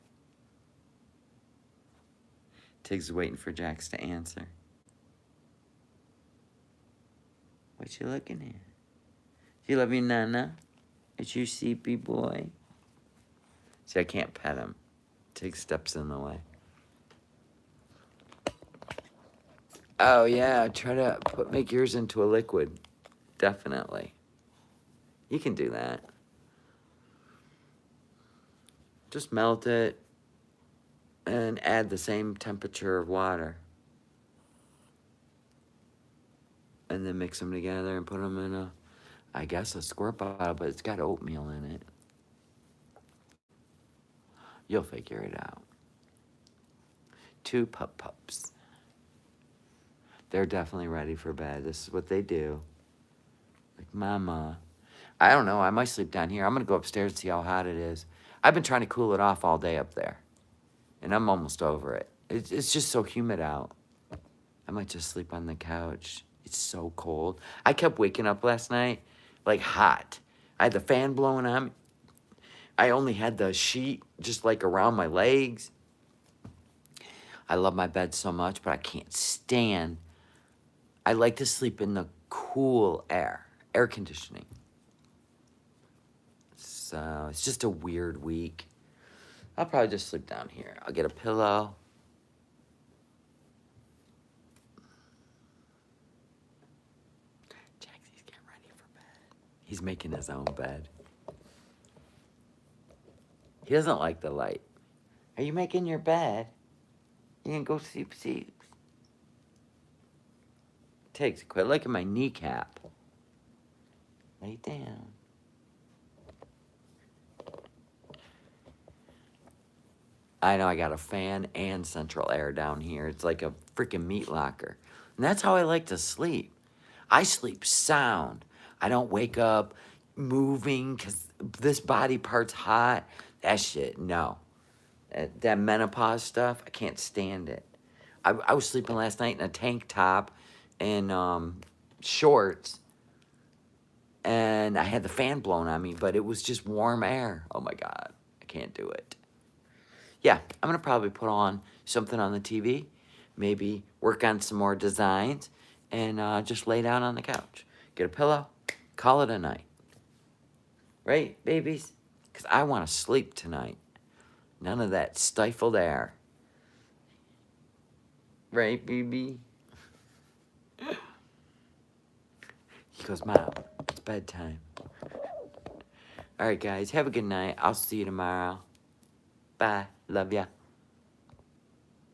Tig's waiting for Jax to answer. What you looking at? You love your nana? It's your sleepy boy? See, I can't pet him. Tig steps in the way. Oh, yeah. Try to make yours into a liquid. Definitely. You can do that. Just melt it and add the same temperature of water. And then mix them together and put them in a, I guess, a squirt bottle, but it's got oatmeal in it. You'll figure it out. 2 pups. They're definitely ready for bed. This is what they do. Like, mama. I don't know. I might sleep down here. I'm going to go upstairs and see how hot it is. I've been trying to cool it off all day up there. And I'm almost over it. It's just so humid out. I might just sleep on the couch. It's so cold. I kept waking up last night, like, hot. I had the fan blowing on me. I only had the sheet just, like, around my legs. I love my bed so much, but I can't stand. I like to sleep in the cool air conditioning. So it's just a weird week. I'll probably just sleep down here. I'll get a pillow. Jaxie's getting ready for bed. He's making his own bed. He doesn't like the light. Are you making your bed? You can go sleep. Tiggs, quit licking my kneecap. Lay down. I know I got a fan and central air down here. It's like a freaking meat locker. And that's how I like to sleep. I sleep sound. I don't wake up moving because this body part's hot. That shit, no. That menopause stuff, I can't stand it. I was sleeping last night in a tank top and shorts. And I had the fan blown on me, but it was just warm air. Oh my God, I can't do it. Yeah, I'm gonna probably put on something on the TV, maybe work on some more designs, and just lay down on the couch. Get a pillow, call it a night. Right, babies? Because I want to sleep tonight. None of that stifled air. Right, baby? He goes, Mom, it's bedtime. All right, guys, have a good night. I'll see you tomorrow. Bye. Love ya.